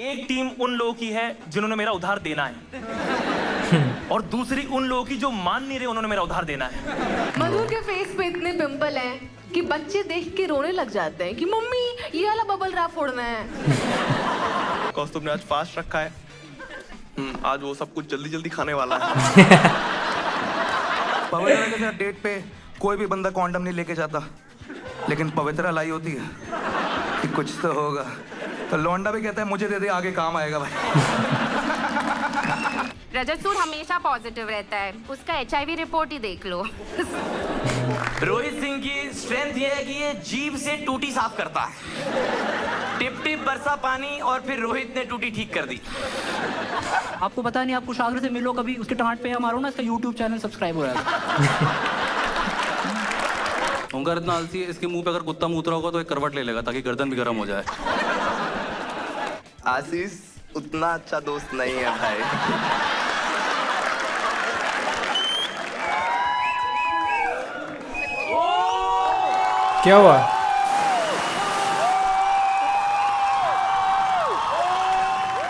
एक टीम उन लोगों की है जिन्होंने मेरा उधार देना है और दूसरी उन लोगों की जो मान नहीं रहे उन्होंने मेरा उधार देना है। मधुर के फेस पे इतने पिंपल हैं कि बच्चे देख के रोने लग जाते हैं कि मम्मी ये वाला बबल रैप फोड़ना है। कौस्तुभ ने आज फास्ट रखा है। आज वो सब कुछ जल्दी जल्दी खाने वाला है। पवित्रा के साथ डेट पे कोई भी बंदा कॉन्डम नहीं लेके जाता, लेकिन पवित्रा लाई होती है कि कुछ तो होगा, तो लौंडा भी कहता है मुझे दे दे, आगे काम आएगा भाई। रजत सूद हमेशा पॉजिटिव रहता है, उसका HIV रिपोर्ट ही देख लो। रोहित सिंह की स्ट्रेंथ ये है कि ये जीभ से टूटी साफ करता है। टिप टिप बरसा पानी और फिर रोहित ने टूटी ठीक कर दी। आपको पता नहीं, आप कुशाग्र से मिलो कभी, उसके टाँट पे मारो ना, इसका YouTube चैनल सब्सक्राइब हो जाएगा। ओंकार इतना आलसी है, इसके मुंह पे अगर कुत्ता मूत रहा होगा तो एक करवट ले लेगा ताकि गर्दन भी गर्म हो जाए। आशीष उतना अच्छा दोस्त नहीं है भाई। क्या हुआ?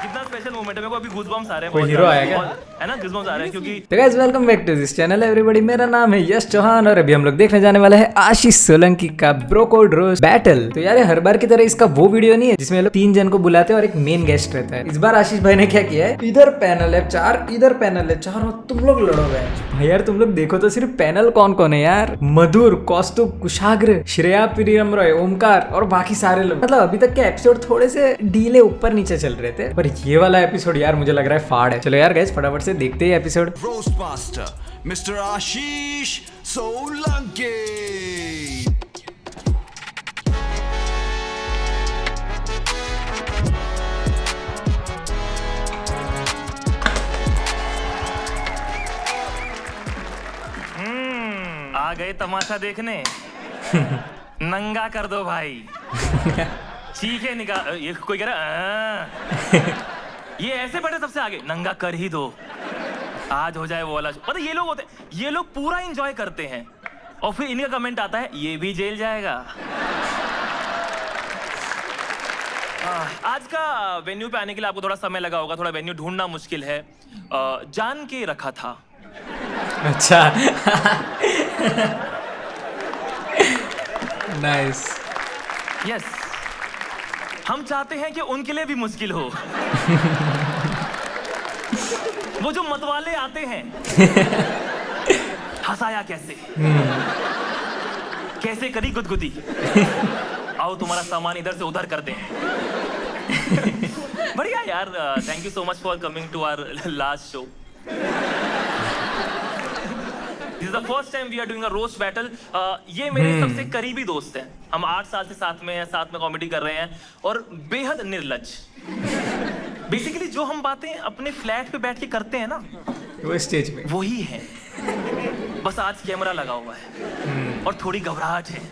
कितना स्पेशल मोमेंट है, मेरे को अभी गूज़बम्स आ रहे हैं। कोई बहुत हीरो ज़्यादा। आया क्या? है ना, गूज़बम्स आ रहे हैं क्योंकि तो guys welcome back to this channel everybody. मेरा नाम है यश चौहान और अभी हम लोग देखने जाने वाले हैं आशीष सोलंकी का ब्रो कोड रोस्ट बैटल। तो यार हर बार की तरह इसका वो वीडियो नहीं है जिसमें ये लोग 3 जन को बुलाते हैं और एक मेन गेस्ट रहता है। इस बार आशीष भाई ने क्या किया है, इधर पैनल है 4, इधर पैनल है 4 और तुम लोग लड़ोगे भाई। यार तुम लोग देखो तो सिर्फ पैनल कौन कौन है यार, मधुर, कौस्तुभ, कुशाग्र, श्रेया, प्रियम रॉय, ओमकार और बाकी सारे लोग। मतलब अभी तक के एपिसोड थोड़े से डीले ऊपर नीचे चल रहे थे, पर ये वाला एपिसोड यार मुझे लग रहा है फाड़ है। चलो यार गाइस फटाफट से देखते हैं episode. Roastmaster, Mr. Ashish Solanki. आ गए तमाशा देखने। नंगा कर दो भाई। चीखे निकाल। ये कोई कह रहा ये ऐसे बैठे सबसे आगे, नंगा कर ही दो, आज हो जाए वो वाला। पता ये लोग होते, ये लोग पूरा एंजॉय करते हैं और फिर इनका कमेंट आता है ये भी जेल जाएगा। आज का वेन्यू पे आने के लिए आपको थोड़ा समय लगा होगा, थोड़ा वेन्यू ढूंढना मुश्किल है। जान के रखा था। अच्छा नाइस। यस, हम चाहते हैं कि उनके लिए भी मुश्किल हो। वो जो मतवाले आते हैं, हंसाया कैसे, कैसे करी गुदगुदी, आओ तुम्हारा सामान इधर से उधर कर दें। बढ़िया यार, thank you so much for coming to our last show. This is the first time we are doing a roast battle. ये मेरे सबसे करीबी दोस्त हैं। हम 8 साल से साथ में हैं, साथ में कॉमेडी कर रहे हैं और बेहद निर्लज। बेसिकली जो हम बातें अपने फ्लैट पे बैठ के करते हैं ना, वो स्टेज पे वही है। बस आज कैमरा लगा हुआ है और थोड़ी घबराहट है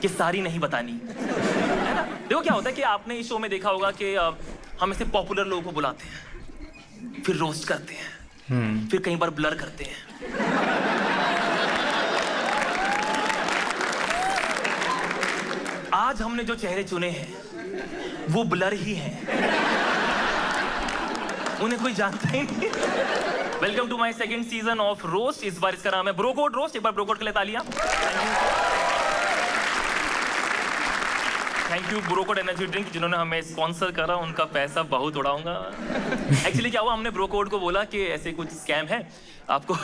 कि सारी नहीं बतानी, है ना। देखो क्या होता है कि आपने इस शो में देखा होगा कि हम ऐसे पॉपुलर लोगों को बुलाते हैं, फिर रोस्ट करते हैं, फिर कई बार ब्लर करते हैं। आज हमने जो चेहरे चुने हैं वो ब्लर ही हैं, उन्हें कोई जानता ही नहीं। Welcome to my second season of roast. इस बार इसका नाम है ब्रो कोड रोस्ट। एक बार ब्रो कोड के लिए तालियां। Thank you bro code energy drink जिन्होंने हमें स्पॉन्सर करा, उनका पैसा बहुत उड़ाऊंगा। एक्चुअली क्या हुआ, हमने ब्रो कोड को बोला कि ऐसे कुछ स्कैम है, आपको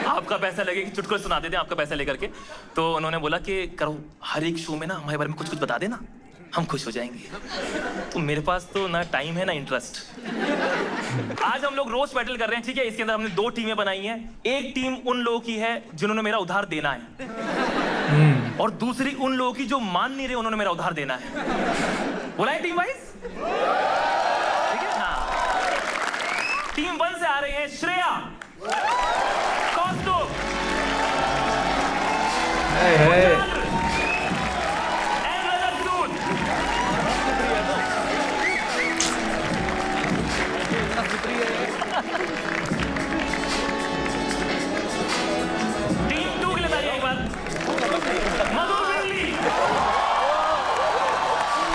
आपका पैसा लगे कि चुटकुले सुना देते हैं आपका पैसा लेकर के। तो उन्होंने बोला कि करो हर एक शो में ना हमारे बारे में कुछ कुछ बता देना, हम खुश हो जाएंगे। तो मेरे पास तो ना टाइम है ना इंटरेस्ट। आज हम लोग रोस्ट बैटल कर रहे हैं, ठीक है। इसके अंदर हमने 2 टीमें बनाई हैं। एक टीम उन लोगों की है जिन्होंने मेरा उधार देना है और दूसरी उन लोगों की जो मान नहीं रहे उन्होंने मेरा उधार देना है। बोला है टीम वाइज, ठीक है। हाँ, टीम 1 से आ रहे हैं श्रेया, कौस्तुभ, टीम 2 के लिए तालियां एक बार। मधुर,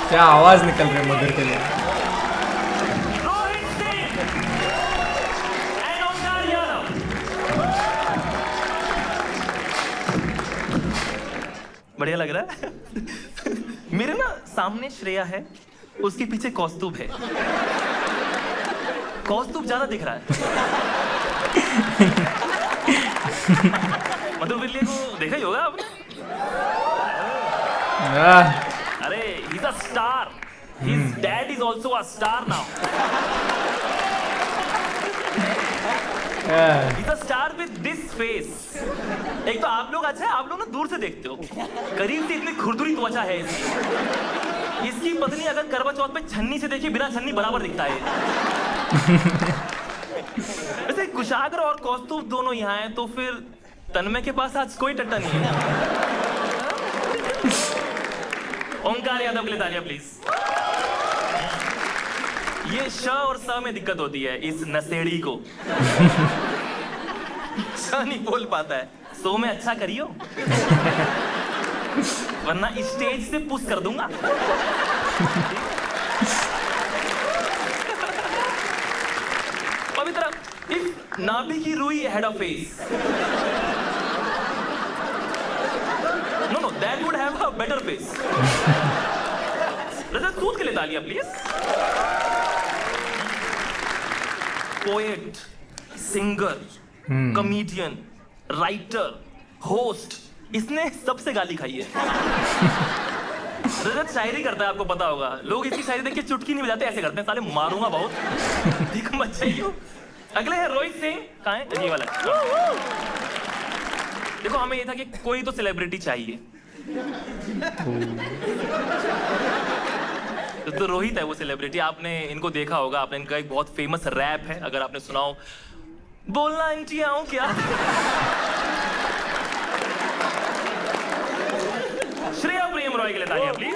क्या आवाज निकल रही है मधुर के लिए। बढ़िया लग रहा है। मेरे ना सामने श्रेया है, उसके पीछे कौस्तुभ है। कौस्तुभ ज्यादा दिख रहा है। मधुर विल्ले को देखा ही होगा आपने। अरे he's a star. His dad is also a star now. He's a star with this face. एक तो आप लोग अच्छा है, आप लोग ना दूर से देखते हो, करीब से इतनी खुरदुरी त्वचा है इसकी। इसकी पत्नी अगर करवा चौथ पे छन्नी से देखी, बिना छन्नी बराबर दिखता है। वैसे कुशाग्र और कौस्तुभ दोनों यहाँ हैं, तो फिर तन्मय के पास आज कोई टट्टा नहीं है। ओंकार यादव के लिए तालियां प्लीज। ये श और स में दिक्कत होती है इस नशेड़ी को। स नहीं बोल पाता है, सो में अच्छा करियो, वरना स्टेज से पुश कर दूंगा। पवित्र, इफ नाभि की रुई had a face, no, that would have a better face. रजत सूद के लिए तालियां please. Poet, singer, comedian, writer, host, इसने सबसे गाली खाई है। रजत शायरी करता है, आपको पता होगा। लोग इसकी शायरी देख के चुटकी नहीं बजाते, ऐसे करते हैं, साले मारूंगा बहुत। ठीक मत चाहिए। अगले है रोहित सिंह। कहाँ है ये वाला? देखो, हमें ये था कि कोई तो सेलिब्रिटी चाहिए, तो रोहित है वो सेलिब्रिटी। आपने इनको देखा होगा, आपने इनका एक बहुत फेमस रैप है, अगर आपने सुना हो, बोलना इंटिया हूं क्या। श्रेया प्रेम रॉय के लिए तालियां प्लीज।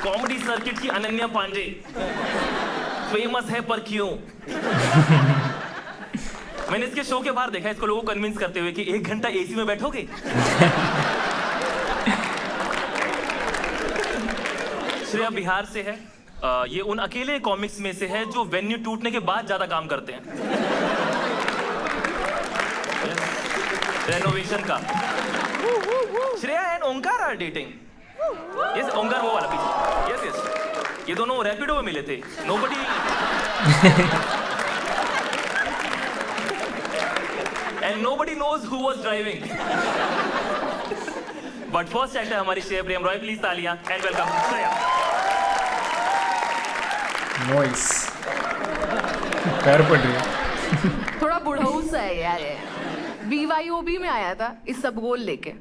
कॉमेडी सर्किट की अनन्या पांडे, फेमस है पर क्यों। मैंने इसके शो के बाहर देखा इसको लोगों को कन्विंस करते हुए कि 1 घंटा एसी में बैठोगे। श्रेया बिहार से है। ये उन अकेले कॉमिक्स में से है जो वेन्यू टूटने के बाद ज्यादा काम करते हैं, रेनोवेशन का। Shreya and Omkar are dating. Yes, Omkar वो वाला पीछे। यस यस, ये दोनों रैपिडो में मिले थे। Nobody and nobody knows who was driving. But first actor हमारी श्रेया प्रेम रॉय, प्लीज तालियां and welcome श्रेया। नॉइस। पैर पड़ रही है। थोड़ा बुढ़ऊ सा है यार ये। BYOB में आया था इस सब गोल लेके।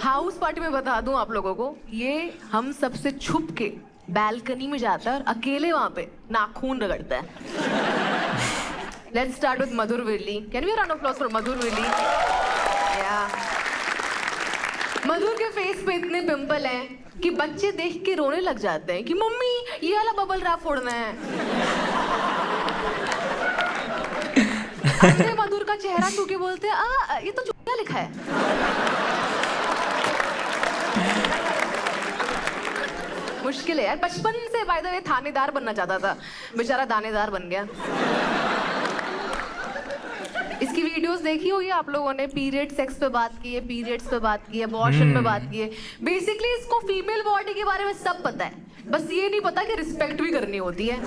हाउस पार्टी में बता दूं आप लोगों को, ये हम सबसे छुप के बैल्कनी में जाता है और अकेले वहां पे नाखून रगड़ता है। Let's start with Madhur Virli. Can we have a round of applause for Madhur Virli? Yeah. मधुर के फेस पे इतने पिंपल हैं कि बच्चे देख के रोने लग जाते हैं कि मम्मी ये वाला बबल रैप फोड़ना है। अपने मधुर का चेहरा छू के बोलते हैं, ये तो क्या लिखा है। मुश्किल है यार। बचपन से बाय द वे थानेदार बनना चाहता था, बेचारा दानेदार बन गया। इसकी वीडियोस देखी होगी आप लोगों ने, पीरियड सेक्स पे बात की है, पीरियड्स पे बात की है, अबॉर्शन पे बात की है। बेसिकली इसको फीमेल बॉडी के बारे में सब पता है, बस ये नहीं पता कि रिस्पेक्ट भी करनी होती है।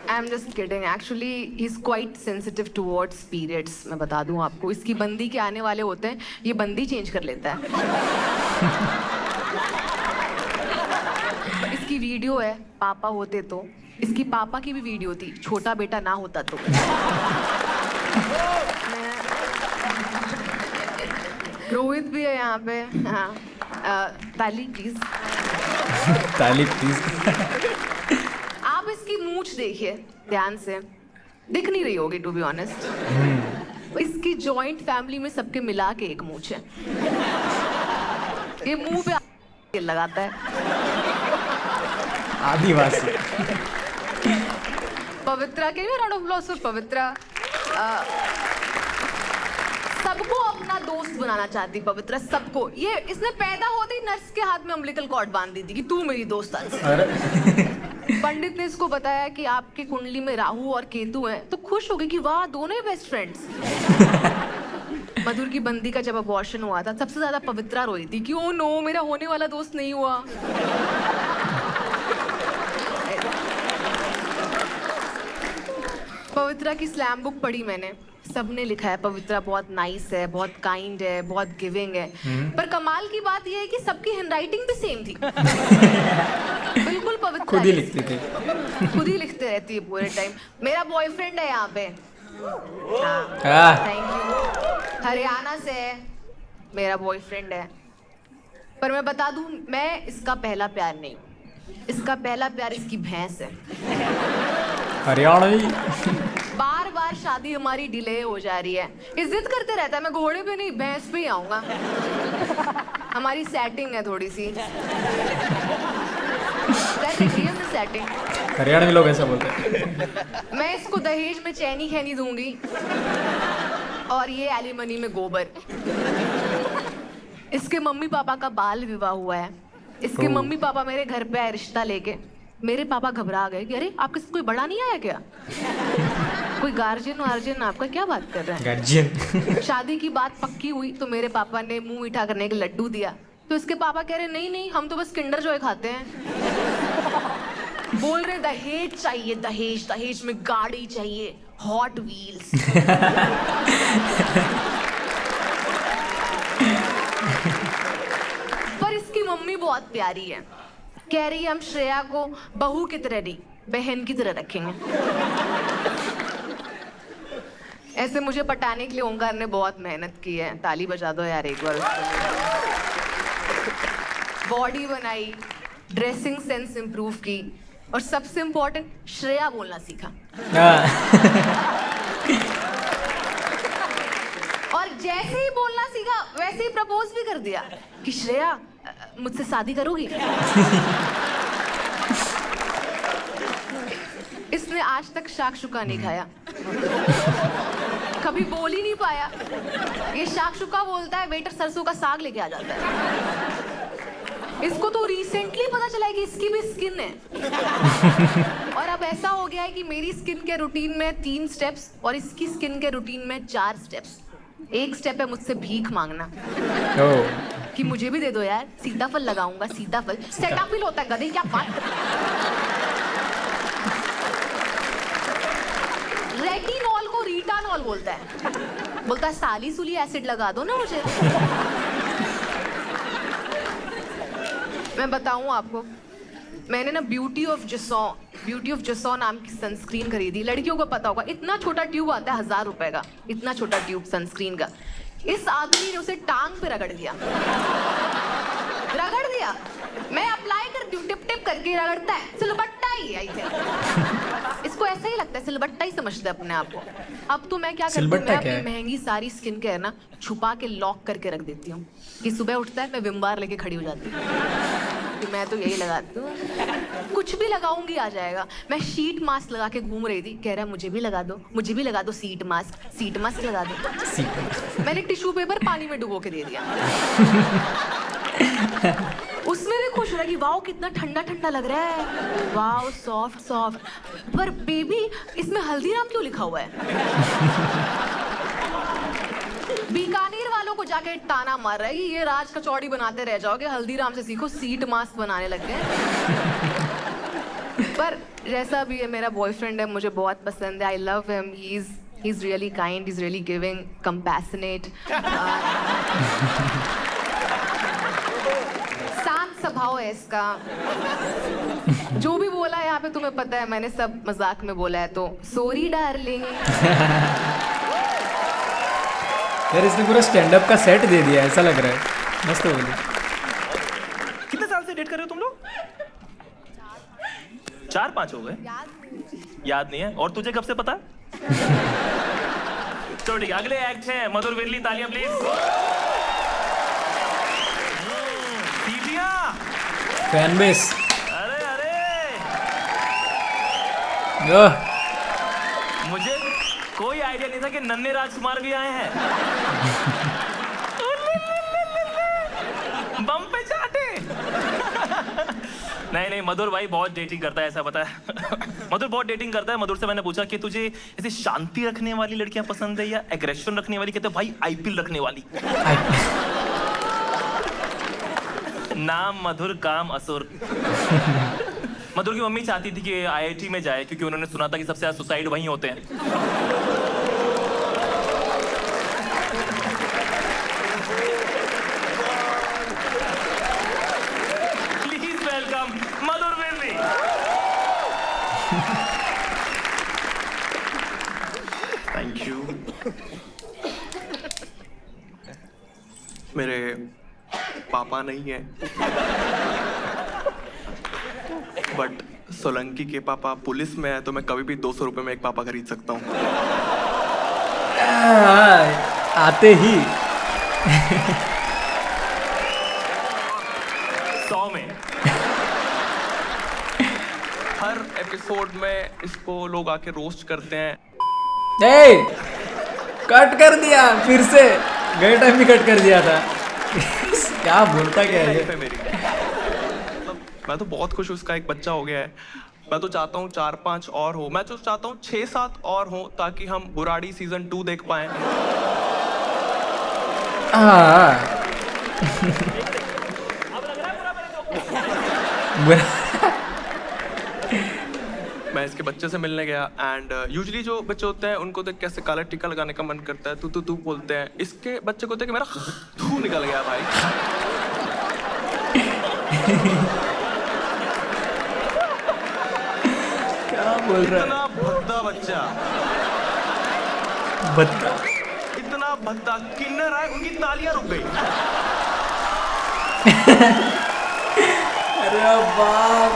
आई am just kidding, actually he is quite sensitive towards periods. मैं बता दूं आपको, इसकी बंदी के आने वाले होते हैं, ये बंदी चेंज कर लेता है। इसकी वीडियो है पापा होते तो, इसकी पापा की भी वीडियो थी छोटा बेटा ना होता तो। रोहित भी है यहाँ पे। हाँ, ताली प्लीज। ताली प्लीज। आप इसकी मूंछ देखिए ध्यान से, दिख नहीं रही होगी टू बी ऑनेस्ट। इसकी जॉइंट फैमिली में सबके मिला के एक मूंछ है। ये मुंह पे लगाता है। आदिवासी। पवित्रा के राउंड ऑफ अप्लॉज फॉर पवित्रा। सबको अपना दोस्त बनाना चाहती पवित्रा, सबको। ये इसने पैदा होते ही नर्स के हाथ में अम्बिलिकल कॉर्ड बांध दी थी कि तू मेरी दोस्त। पंडित ने इसको बताया कि आपकी कुंडली में राहु और केतु हैं, तो खुश हो गई कि वाह दोनों ही बेस्ट फ्रेंड्स। मधुर की बंदी का जब अबॉर्शन हुआ था, सबसे ज्यादा पवित्रा रोई थी कि ओ नो मेरा होने वाला दोस्त नहीं हुआ। पवित्रा की स्लैम बुक पढ़ी मैंने, सबने लिखा है पवित्रा बहुत नाइस है, बहुत काइंड है, बहुत गिविंग है, पर कमाल की बात यह है कि सबकी हैंडराइटिंग भी सेम थी। बिल्कुल पवित्रा खुद ही लिखती थी। खुद ही लिखते रहती है पूरे टाइम। मेरा बॉयफ्रेंड है यहाँ पे, थैंक यू, हरियाणा से है, मेरा बॉयफ्रेंड है। पर मैं बता दूं, मैं इसका पहला प्यार नहीं, इसका पहला प्यार इसकी भैंस है। हरियाणवी। बार बार शादी हमारी डिले हो जा रही है, ये जिद करते रहता है मैं घोड़े पे नहीं भैंस पे ही आऊंगा। हमारी सेटिंग है थोड़ी सी, सेटिंग। हरियाणवी लोग ऐसा बोलते हैं। मैं इसको दहेज में चैनी खैनी दूंगी और ये एलिमनी में गोबर। इसके मम्मी पापा का बाल विवाह हुआ है, इसके मम्मी पापा मेरे घर पे आए रिश्ता लेके, मेरे पापा घबरा गए कि अरे आपके साथ कोई बड़ा नहीं आया क्या? कोई गार्जियन वार्जियन आपका क्या बात कर रहा है? गार्जियन। शादी की बात पक्की हुई तो मेरे पापा ने मुंह मीठा करने के लड्डू दिया, तो इसके पापा कह रहे नहीं नहीं हम तो बस किंडर जॉय खाते हैं। बोल रहे दहेज चाहिए, दहेज, दहेज में गाड़ी चाहिए, हॉट व्हील्स। पर इसकी मम्मी बहुत प्यारी है, कह रही है हम श्रेया को बहू की तरह नहीं बहन की तरह रखेंगे। ऐसे मुझे पटाने के लिए ओंकार ने बहुत मेहनत की है, ताली बजा दो यार एक बार। बॉडी बनाई, ड्रेसिंग सेंस इंप्रूव की, और सबसे इम्पोर्टेंट श्रेया बोलना सीखा। और जैसे ही बोलना सीखा वैसे ही प्रपोज भी कर दिया कि श्रेया मुझसे शादी करोगी? इसने आज तक शाकशुका नहीं खाया, कभी बोल ही नहीं पाया। ये शाकशुका बोलता है, वेटर सरसों का साग लेके आ जाता है। इसको तो रिसेंटली पता चला है कि इसकी भी स्किन है। और अब ऐसा हो गया है कि मेरी स्किन के रूटीन में 3 स्टेप्स और इसकी स्किन के रूटीन में 4 स्टेप्स। एक स्टेप है मुझसे भीख मांगना कि मुझे भी दे दो यार, सीताफल लगाऊंगा, सीताफल। सेटाफिल होता है गधे, क्या बात। रेटिनॉल को रीटानॉल बोलता है, बोलता है साली सुली एसिड लगा दो ना मुझे। मैं बताऊं आपको, मैंने ना ब्यूटी ऑफ जसौ नाम की सनस्क्रीन खरीदी। लड़कियों को पता होगा, इतना छोटा ट्यूब आता है 1000 रुपए का, इतना छोटा ट्यूब सनस्क्रीन का। इस आदमी ने उसे टांग पे रगड़ दिया। मैं अप्लाई करती हूँ, टिप टिप करके रगड़ता है, सिलबट्टा ही है। इसको ऐसा ही लगता है, सिलबट्टा ही समझते हैं अपने आप को। अब तो मैं क्या करती हूँ, मैं अपनी महंगी सारी स्किन केयर ना छुपा के लॉक करके रख देती हूँ कि सुबह उठता है मैं विम बार लेके खड़ी हो जाती हूँ कि मैं तो यही लगाती हूँ, कुछ भी लगाऊंगी आ जाएगा। मैं शीट मास्क लगा के घूम रही थी, कह रहा है मुझे भी लगा दो, मुझे भी लगा दो सीट मास्क लगा दो। मैंने टिश्यू पेपर पानी में डुबो के दे दिया। उसमें भी खुश हो रहा कि वाओ कितना ठंडा ठंडा लग रहा है, वाओ सॉफ्ट सॉफ्ट। पर बेबी इसमें हल्दीराम क्यों लिखा हुआ है? बीकानेर वालों को जाके ताना मार रहा है कि ये राज कचौड़ी बनाते रह जाओगे, हल्दीराम से सीखो, सीट मास्क बनाने लग गए। पर जैसा भी है मेरा बॉयफ्रेंड है, मुझे बहुत पसंद है। I love him, he is really kind, he is really giving, compassionate. शांत स्वभाव है इसका। जो भी बोला है यहाँ पे तुम्हें पता है, मैंने सब मजाक में बोला है, तो सॉरी डार्लिंग। यार इसने पूरा स्टैंड अप का सेट दे दिया, ऐसा लग रहा है। मस्त बोली। कितने साल से डेट कर रहे हो तुम लोग? 4-5 हो गए? याद नहीं है। और तुझे कब से पता? चलो ठीक है, अगले एक्ट है मधुर विरली, तालियां प्लीज। Fan base. अरे मुझे कोई आइडिया नहीं था कि नन्हे राजकुमार भी आए हैं। बम पे चाटे। नहीं, मधुर भाई बहुत डेटिंग करता है, ऐसा पता है। मधुर बहुत डेटिंग करता है। मधुर से मैंने पूछा कि तुझे ऐसे शांति रखने वाली लड़कियां पसंद है या एग्रेशन रखने वाली? कहते भाई आईपीएल रखने वाली। नाम मधुर, काम असुर। मधुर की मम्मी चाहती थी कि आईआईटी में जाए क्योंकि उन्होंने सुना था कि सबसे ज्यादा सुसाइड वहीं होते हैं। Please welcome Madhur baby. Thank you. मेरे पापा नहीं है, बट सोलंकी के पापा पुलिस में है, तो मैं कभी भी 200 रुपए में एक पापा खरीद सकता हूँ। आते ही 100 में। हर एपिसोड में इसको लोग आके रोस्ट करते हैं। ए, कट कर दिया फिर से, गए टाइम भी कट कर दिया था। क्या बोलता क्या है ये? लाइफ है मेरी। मतलब मैं तो बहुत खुश हूँ, उसका एक बच्चा हो गया है। मैं तो चाहता हूँ 4-5 और हो। मैं तो चाहता हूँ 6-7 और हो, ताकि हम बुराड़ी सीजन 2 देख पाए। मैं इसके बच्चे से मिलने गया एंड यूजुअली जो बच्चे होते हैं उनको देख कैसे काला टीका लगाने का मन करता है, तू बोलते हैं। इसके बच्चे को देख के मेरा थू निकल गया भाई। क्या बोल रहा इतना भद्दा बच्चा, बता। इतना भद्दा। किन्नर आए, उनकी तालियां रुक गई। अरे बाप।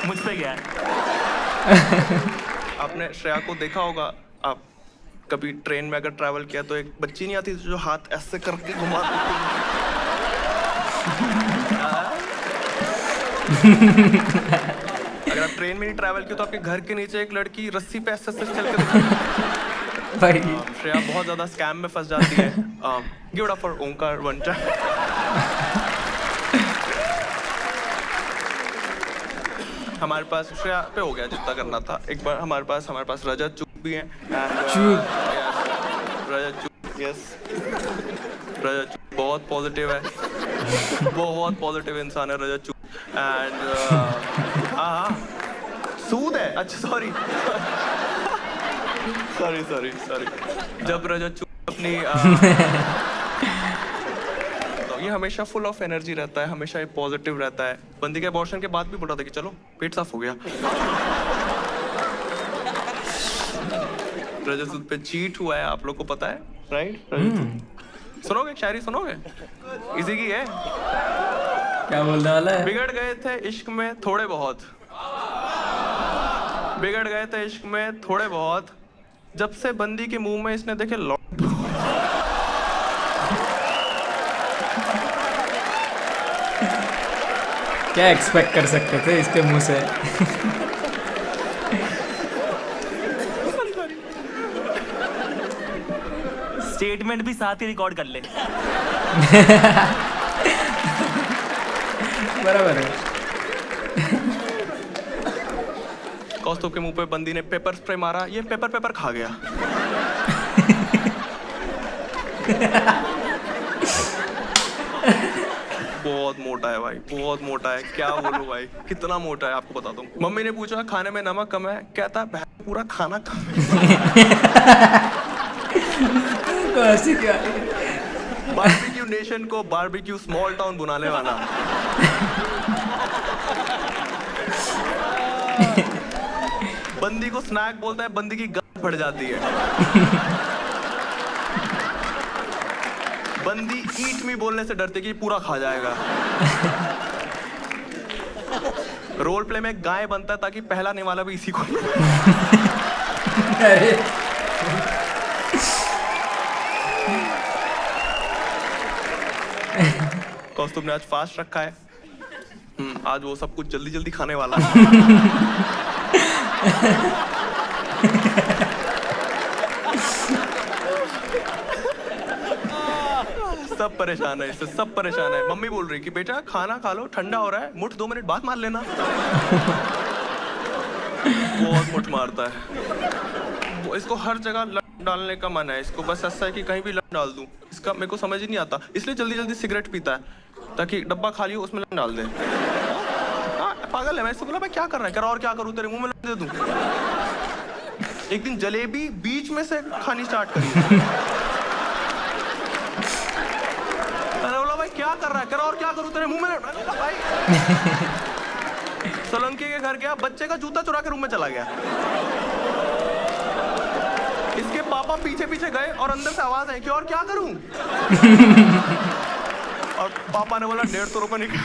मुझ पे गया है। आपने श्रेया को देखा होगा, आप कभी ट्रेन में अगर ट्रैवल किया तो एक बच्ची नहीं आती जो हाथ ऐसे करके घुमाती थी। अगर आप ट्रेन में नहीं ट्रैवल किया तो आपके घर के नीचे एक लड़की रस्सी पे ऐसे चल के भाई श्रेया बहुत ज्यादा स्कैम में फंस जाती है। गिव इट अप फॉर ओंकार वंटा। हमारे पास श्रेया पे हो गया जितना करना था। एक बार हमारे पास रजत चूप भी है। रजत चूप, यस। रजत चूप बहुत पॉजिटिव है, बहुत पॉजिटिव इंसान है रजत चूप। एंड हाँ, सूद है। अच्छा सॉरी जब रजत चूप अपनी तो ये हमेशा फुल ऑफ एनर्जी रहता है, हमेशा ये पॉजिटिव रहता है। बंदी के अबॉर्शन के बाद भी बोला था कि चलो पेट साफ हो गया। रजत चूप पे चीट हुआ है, आप लोग को पता है, राइट? सुनोगे शायरी सुनोगे? इसी की है। क्या बोलने वाला है? बिगड़ गए थे इश्क में थोड़े बहुत, बिगड़ गए थे इश्क में थोड़े बहुत, जब से बंदी के मुंह में इसने देखे क्या एक्सपेक्ट कर सकते थे इसके मुंह से? स्टेटमेंट भी साथ ही रिकॉर्ड कर ले। बराबर है। कौस्तुभ के मुंह पे बंदी ने पेपर स्प्रे मारा, ये पेपर खा गया। बहुत मोटा है भाई, बहुत मोटा है। क्या बोलूं भाई, कितना मोटा है आपको बताता हूँ। मम्मी ने पूछा खाने में नमक कम है, कहता है पूरा खाना कम ऐसी क्या? बारबेक्यू नेशन को बारबेक्यू स्मॉल टाउन बुलाने वाला। बंदी को स्नैक बोलता है, बंदी की गन फट जाती है। बंदी ईट मी बोलने से डरती कि पूरा खा जाएगा। रोल प्ले में गाय बनता है ताकि पहला निवाला भी इसी को। कौस्तुभ ने आज फास्ट रखा है। आज वो सब कुछ जल्दी जल्दी खाने वाला है। सब परेशान है इससे, सब परेशान है। मम्मी बोल रही कि बेटा खाना खा लो, ठंडा हो रहा है, मुठ 2 मिनट बाद मार लेना। बहुत मुठ मारता है वो, इसको हर जगह लत डालने का मन है इसको, बस ऐसा है कि कहीं भी लत डाल दूं। इसका मेरे को समझ ही नहीं आता, इसलिए जल्दी जल्दी सिगरेट पीता है ताकि डब्बा खाली हो उसमें लत डाल दे। पागल है। मैं इससे बोला मैं क्या कर रहा है, कह रहा और क्या करूं, तेरे मुंह में लत दे दूं। एक दिन जलेबी बीच में से खानी स्टार्ट करी। मैंने बोला भाई क्या कर रहा है, कह रहा और क्या करूं, तेरे मुंह में लत। भाई सोलंकी के घर गया, बच्चे का जूता चुरा के रूम में चला गया। इसके पापा पीछे पीछे गए और अंदर से आवाज आई कि और क्या करूं। और पापा ने बोला 150 रुपए निकाल।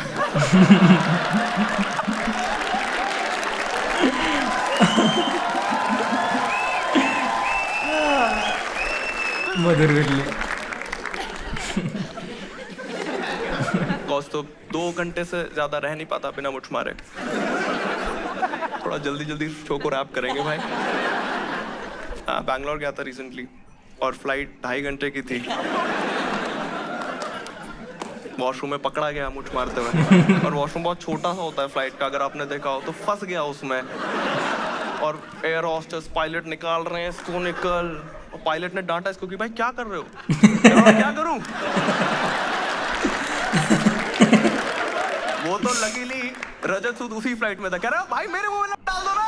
मधुर बिल्ली। कॉस्ट तो 2 घंटे से ज्यादा रह नहीं पाता बिना मुठ मारे। थोड़ा जल्दी जल्दी शो को रैप करेंगे भाई। हाँ, बैंगलोर गया था रिसेंटली और फ्लाइट 2.5 घंटे की थी। वॉशरूम में पकड़ा गया मुठ मारते हुए, और वॉशरूम बहुत छोटा सा होता है फ्लाइट का, अगर आपने देखा हो तो फंस गया उसमें। और एयर होस्टेस पायलट निकाल रहे हैं इसको, निकल। और पायलट ने डांटा इसको कि भाई क्या कर रहे हो। क्या करूं। वो तो लकीली रजत सूद उसी फ्लाइट में था, कह रहा भाई मेरे मुंह में डाल दो ना,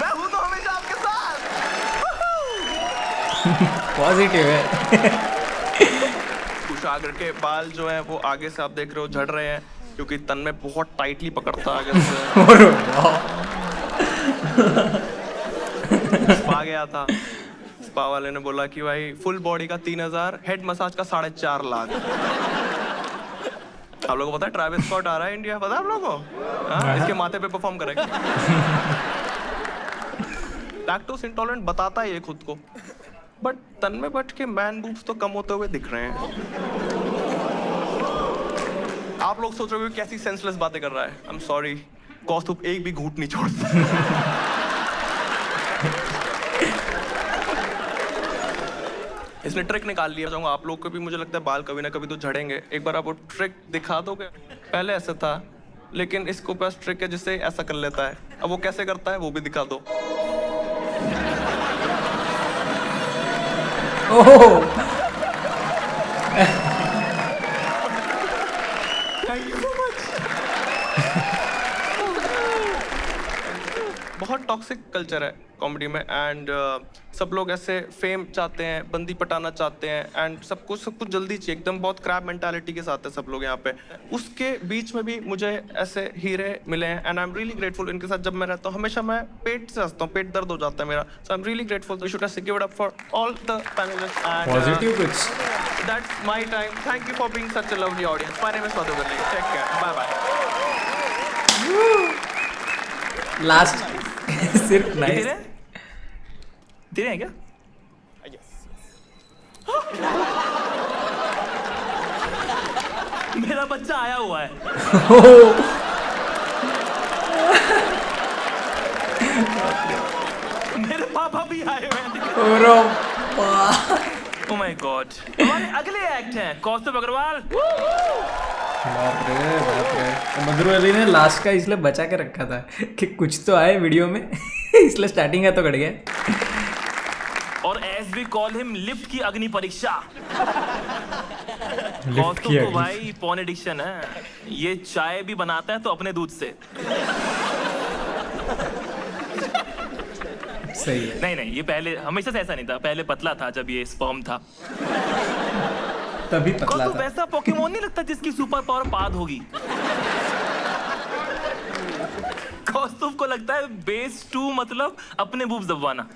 मैं हूं तो हमेशा आपके साथ। पॉजिटिव है। कुशाग्र के बाल जो है वो आगे से आप देख रहे हो झड़ रहे हैं, क्योंकि तन में बहुत टाइटली पकड़ता है आगे से। स्पा गया था, स्पा वाले ने बोला कि भाई फुल बॉडी का 3000, हेड मसाज का 4.5 लाख। आप लोगों को पता है ट्रैविस स्कॉट आ रहा है इंडिया, पता है आप लोगों को? हाँ, इसके माथे पे परफॉर्म करेगा। लैक्टोज इंटॉलरेंट बताता है ये खुद को, बट तन में बट के मैन बूब्स तो कम होते हुए दिख रहे हैं। आप लोग सोच रहे हो कैसी सेंसलेस बातें कर रहा है। आई एम सॉरी, कौस्तुभ एक भी घूंट नहीं छोड़ता। इसने ट्रिक निकाल लिया। चाहूंगा आप लोग को भी, मुझे लगता है बाल कभी ना कभी तो झड़ेंगे। एक बार आप वो ट्रिक दिखा दोगे। पहले ऐसे था, लेकिन इसको पास ट्रिक है जिससे ऐसा कर लेता है। अब वो कैसे करता है वो भी दिखा दो। ओह, थैंक यू सो मच। बहुत टॉक्सिक कल्चर है कॉमेडी में, एंड सब लोग ऐसे फेम चाहते हैं, बंदी पटाना चाहते हैं, एंड सब कुछ जल्दी चाहिए एकदम। बहुत क्रैब मेंटालिटी के साथ है सब लोग यहाँ पे। उसके बीच में भी मुझे ऐसे हीरे मिले हैं, and I am really grateful. इनके साथ जब मैं रहता हूँ हमेशा मैं पेट से हंसता हूँ, पेट दर्द हो जाता है मेरा। So I am really grateful. You should give it up for all the panelists and positive कुछ। That's my time. Thank you for being such a lovely audience. My name is Madhu Billi. Take care, bye bye. Last सिर्फ nice. तेरे हैं क्या? मेरा बच्चा आया हुआ है। मेरे पापा भी आए हुए हैं। Oh my God. हमारे अगले एक्ट हैं कौस्तुभ अग्रवाल। बाप रे। मधुर वाली ने लास्ट का इसलिए बचा के रखा था कि कुछ तो आए वीडियो में। इसलिए स्टार्टिंग का तो कट गया। और as we call him, lift की अग्नि परीक्षा। लिफ्ट की तो भाई पॉन एडिक्शन है। ये चाय भी बनाता है तो अपने दूध से। सही है। नहीं, ये पहले हमेशा से ऐसा नहीं था। पहले पतला था जब ये स्पर्म था, तभी पतला था। वैसा पोकेमोन नहीं लगता जिसकी सुपर पावर पाद होगी। कौस्तुभ को लगता है बेस 2 मतलब अपने बूब्स दबवाना।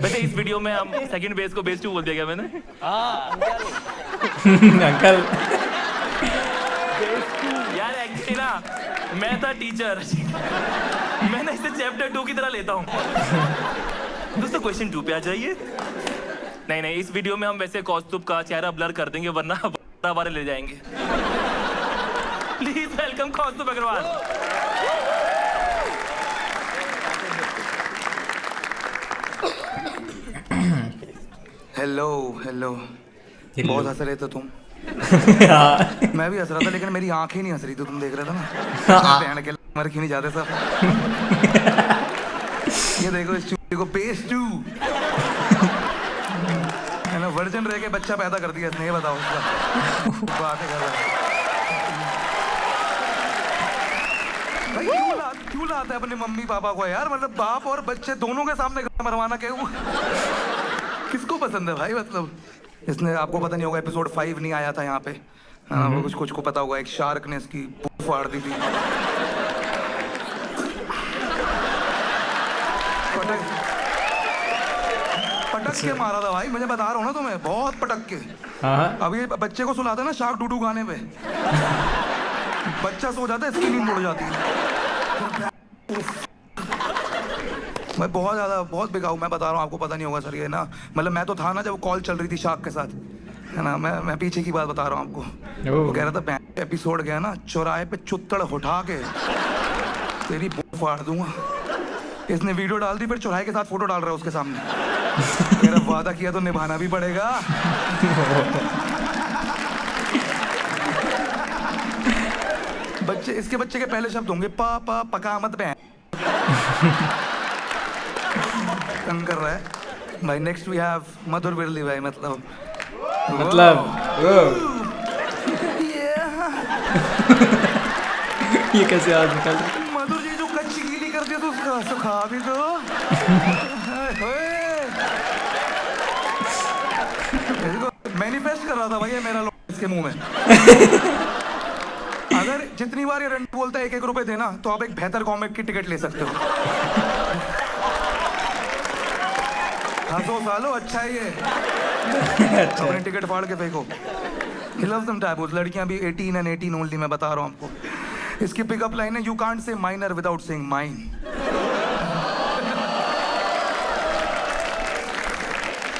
वैसे इस वीडियो में हम सेकंड बेस को बेस 2 बोल दिया क्या मैंने? अंकल यार एक्चुअली ना मैं था टीचर। मैंने इसे चैप्टर 2 की तरह लेता हूँ। दोस्तों क्वेश्चन 2 पे आ जाइए। नहीं, इस वीडियो में हम वैसे कौस्तुभ का चेहरा ब्लर कर देंगे, वरना वारे ले जाएंगे। Please welcome Kaustubh Agarwal. Hello hello Hello. बहुत हंस रहे थे तुम। मैं भी हंस रहा था लेकिन मेरी आंखें नहीं हंस रही थी, तुम देख रहे थे ना। बहन के मर क्यों नहीं जाते सब। ये देखो इस चूहे को पेस्ट टू है ना, वर्जन रह के बच्चा पैदा कर दिया इसने, ये बताओ उसका बातें कर रहा है भाई। क्यों लाता है अपने मम्मी पापा को यार, मतलब बाप और बच्चे दोनों के सामने मरवाना क्या किसको पसंद है भाई। मतलब इसने, आपको पता नहीं होगा एपिसोड 5 नहीं आया था यहाँ पे, हाँ वो कुछ को पता होगा, एक शार्क ने इसकी फाड़ दी थी। पटक के मारा था भाई, मुझे बता रहा हूँ ना तुम्हें, बहुत पटक के। अब ये बच्चे को सुलाता है ना शार्क डूडू गाने पे, बच्चा सो जाता है, इसकी नींद उड़ जाती है। मैं बहुत ज्यादा, बहुत बिगाऊ, मैं बता रहा हूँ आपको पता नहीं होगा सर ये ना, मतलब मैं तो था ना जब कॉल चल रही थी शार्क के साथ, है ना, मैं पीछे की बात बता रहा हूँ आपको। वो कह रहा था एपिसोड गया ना, चौराहे पे चुत्तड़ उठा के तेरी फाड़ दूंगा। इसने वीडियो डाल दी, फिर चौराहे के साथ फोटो डाल रहा है उसके सामने। कह रहा वादा किया तो निभाना भी पड़ेगा। बच्चे, इसके बच्चे के पहले शब्द होंगे पापा पका मत बहन। तंग कर रहा है भाई। नेक्स्ट वी हैव मधुर बिरली भाई, मतलब ये कैसे आज निकल मधुर जी जो कच्ची गीली कर दिया तो उसका सुखा भी दो। मैनिफेस्ट कर रहा था भाई ये मेरा लोग इसके मुंह में। अगर जितनी बार ये रन बोलता है 1-1 रुपए देना, तो आप एक बेहतर कॉमिक की टिकट ले सकते हो। हंसो सालो, अच्छा है ये। अपनी टिकट फाड़ के फेंको। He loves them taboos। लड़कियां भी 18 and 18 ओनली, मैं बता रहा हूँ आपको। इसकी पिकअप लाइन है, you can't say minor without saying mine.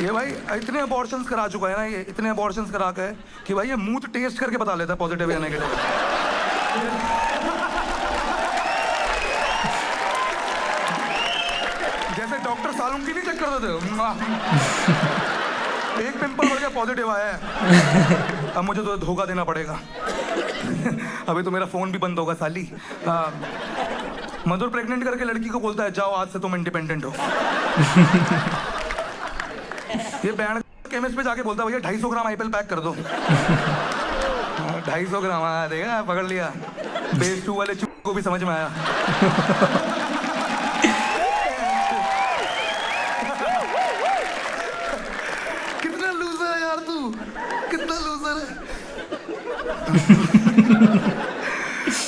ये भाई इतने अबॉर्शंस करा चुका है ना, ये इतने अबॉर्शंस करा के कि भाई ये मुंह टेस्ट करके बता लेता है पॉजिटिव या नेगेटिव। जैसे डॉक्टर सालून की नहीं चेक कर देते, एक पिंपल हो गया पॉजिटिव आया है, अब मुझे तो धोखा देना पड़ेगा। अभी तो मेरा फोन भी बंद होगा साली। मधुर प्रेग्नेंट करके लड़की को बोलता है जाओ आज से तुम इंडिपेंडेंट हो। ये बैंड केमिस्ट पे जाके बोलता है भैया 250 ग्राम आईपीएल पैक कर दो। 250 ग्राम आया, देखा पकड़ लिया। बेस 2 वाले चूहे को भी समझ में आया। कितना लूजर है यार तू, कितना लूजर है।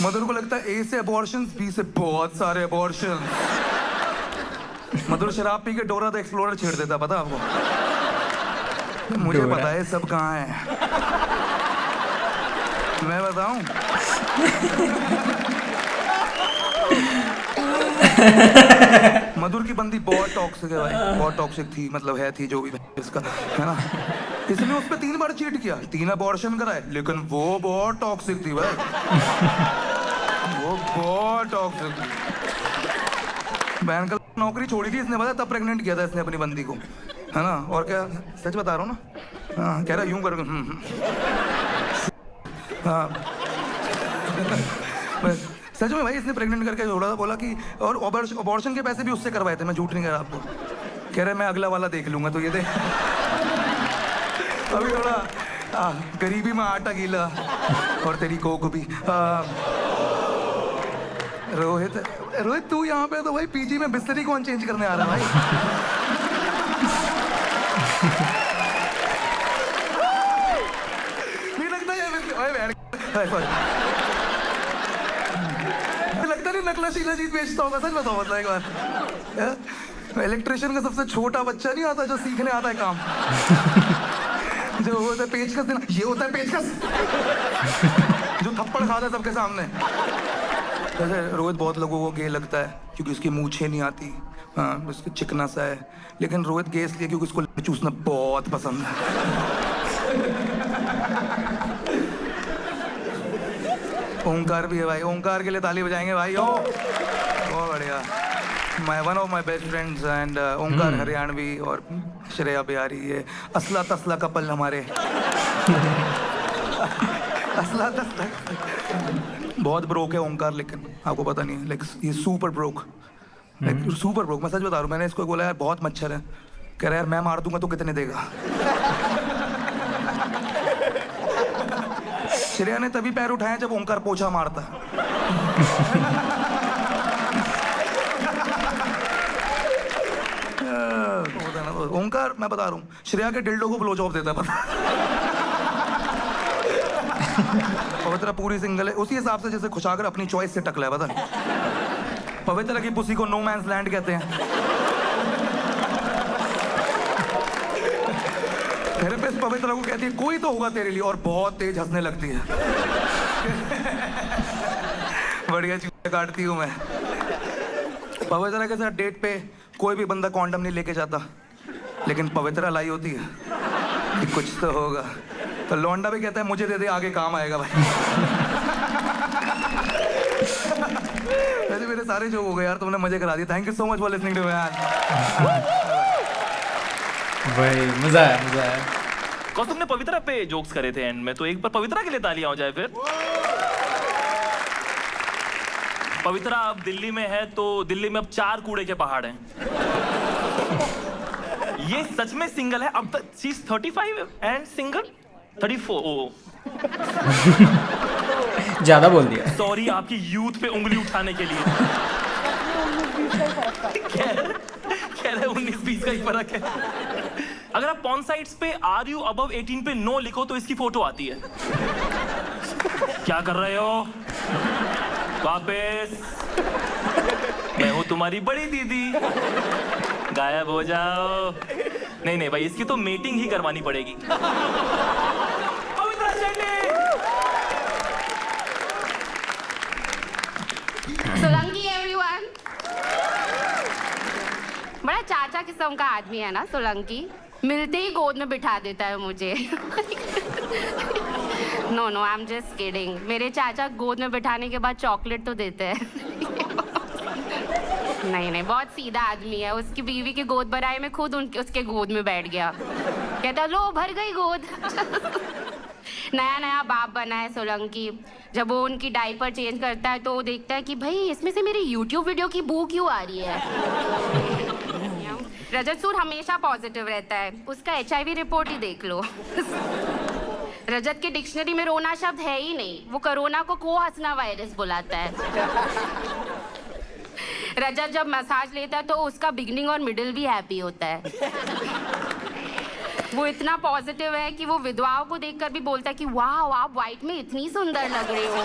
मधुर को लगता है A से अबॉर्शंस, B से बहुत सारे अबॉर्शंस। मधुर शराब पी के डोरा द एक्सप्लोरर छेड़ देता, पता आपको? मुझे पता है सब कहाँ है, मैं बताऊं? मधुर की बंदी बहुत टॉक्सिक है भाई, बहुत टॉक्सिक थी, मतलब है थी जो भी इसका, है ना। इसने उस पर 3 बार चीट किया, 3 अबॉर्शन कराए, लेकिन वो बहुत टॉक्सिक थी भाई। वो बहुत टॉक्सिक थी। बहन का नौकरी छोड़ी थी इसने, पता तब प्रेग्नेंट किया था इसने अपनी बंदी को, है ना। और क्या, सच बता रहा हूँ ना। हाँ, कह रहा यूं कर। हाँ सच में भाई, इसने प्रेग्नेंट करके छोड़ा था, बोला कि और अबॉर्शन के पैसे भी उससे करवाए थे, मैं झूठ नहीं कह रहा आपको। कह रहे मैं अगला वाला देख लूंगा, तो ये दे। अभी थोड़ा गरीबी में आटा गीला और तेरी कोक भी। रोहित तू यहाँ पे तो भाई पीजी में बिस्तरी कौन चेंज करने आ रहा है भाई? नहीं लगता लगता नहीं नकला शीला जीत बेचता होगा, सच बताओ मतलब एक बार। इलेक्ट्रिशियन का सबसे छोटा बच्चा नहीं आता जो सीखने आता है काम, जो होता है पेचकस देना, ये होता है पेचकस, जो थप्पड़ खाता है सबके सामने। जैसे रोहित बहुत लोगों को गे लगता है क्योंकि उसकी मूछें नहीं आती, हाँ उसकी चिकना सा है, लेकिन रोहित गे इसलिए क्योंकि उसको चूसना बहुत पसंद है। ओंकार भी है भाई, ओंकार के लिए ताली बजाएंगे भाई। ओ बहुत बढ़िया। One of my best friends and Omkar Haryanvi और श्रेया बिहारी, ये असला तसला कपल हमारे। असला तसला बहुत ब्रोक है ओंकार, लेकिन आपको पता नहीं है, लेकिन ये सुपर ब्रोक, सुपर ब्रोक। मैं सच बता रहा हूँ, मैंने इसको बोला यार बहुत मच्छर है, कह रहा यार मैं मार दूंगा तो कितने देगा। श्रेया ने तभी पैर उठाए जब ओंकार पोछा मारता। ओंकार मैं बता रहा हूँ, श्रेया के डिल्डो को ब्लो जॉब देता है, पता। पवित्रा पूरी सिंगल है, उसी हिसाब से जैसे खुशागर अपनी चॉइस से टकला है, पता। पवित्रा की पुसी को नो मैंस लैंड कहते हैं। थेरेपिस्ट पवित्रा को कहती है कोई तो होगा तेरे लिए, और बहुत तेज हंसने लगती है। बढ़िया चीजें काटती हूँ मैं। पवित्रा के साथ डेट पे कोई भी बंदा कॉन्डम नहीं लेके जाता, लेकिन पवित्रा लाई होती है कि कुछ तो होगा, तो लौंडा भी कहता है मुझे दे दे, आगे काम आएगा भाई। वैसे मेरे सारे जो हो गए यार, तुमने मजे करा दिए। Thank you so much for listening to me भाई मजा आया। कौन तुमने पवित्रा पे जोक्स करे थे एंड में, तो एक बार पवित्रा के लिए तालियां हो जाए फिर। पवित्रा अब दिल्ली में है, तो दिल्ली में अब 4 कूड़े के पहाड़ हैं। ये सच में सिंगल है अब तक। She is 35 and single 34। ओ ज्यादा बोल दिया। सॉरी आपकी यूथ पे उंगली उठाने के लिए। कह रहे 19-20 का ही फर्क है। अगर आप पॉर्न साइट्स पे आर यू अबव 18 पे नो लिखो तो इसकी फोटो आती है। क्या कर रहे हो? वापस। मैं हूँ तुम्हारी बड़ी दीदी, गायब हो जाओ। नहीं भाई, इसकी तो मीटिंग ही करवानी पड़ेगी। पवित्रा शेट्टी। सोलंकी एवरीवन। बड़ा चाचा किस्म का आदमी है ना सोलंकी, मिलते ही गोद में बिठा देता है मुझे। No I am just kidding. मेरे चाचा गोद में बिठाने के बाद चॉकलेट तो देते हैं। नहीं बहुत सीधा आदमी है। उसकी बीवी की गोद भराई में खुद उसके गोद में बैठ गया, कहता लो भर गई गोद। नया बाप बना है सोलंकी। जब वो उनकी डायपर चेंज करता है तो वो देखता है कि भाई इसमें से मेरी YouTube वीडियो की बू क्यों आ रही है। रजत सूद हमेशा पॉजिटिव रहता है, उसका HIV रिपोर्ट ही देख लो। रजत के डिक्शनरी में रोना शब्द है ही नहीं, वो कोरोना को हंसना वायरस बुलाता है। रजत जब मसाज लेता है तो उसका बिगनिंग और मिडिल भी हैप्पी होता है। वो इतना पॉजिटिव है कि वो विधवाओं को देखकर भी बोलता है कि वाह आप व्हाइट में इतनी सुंदर लग रही हो।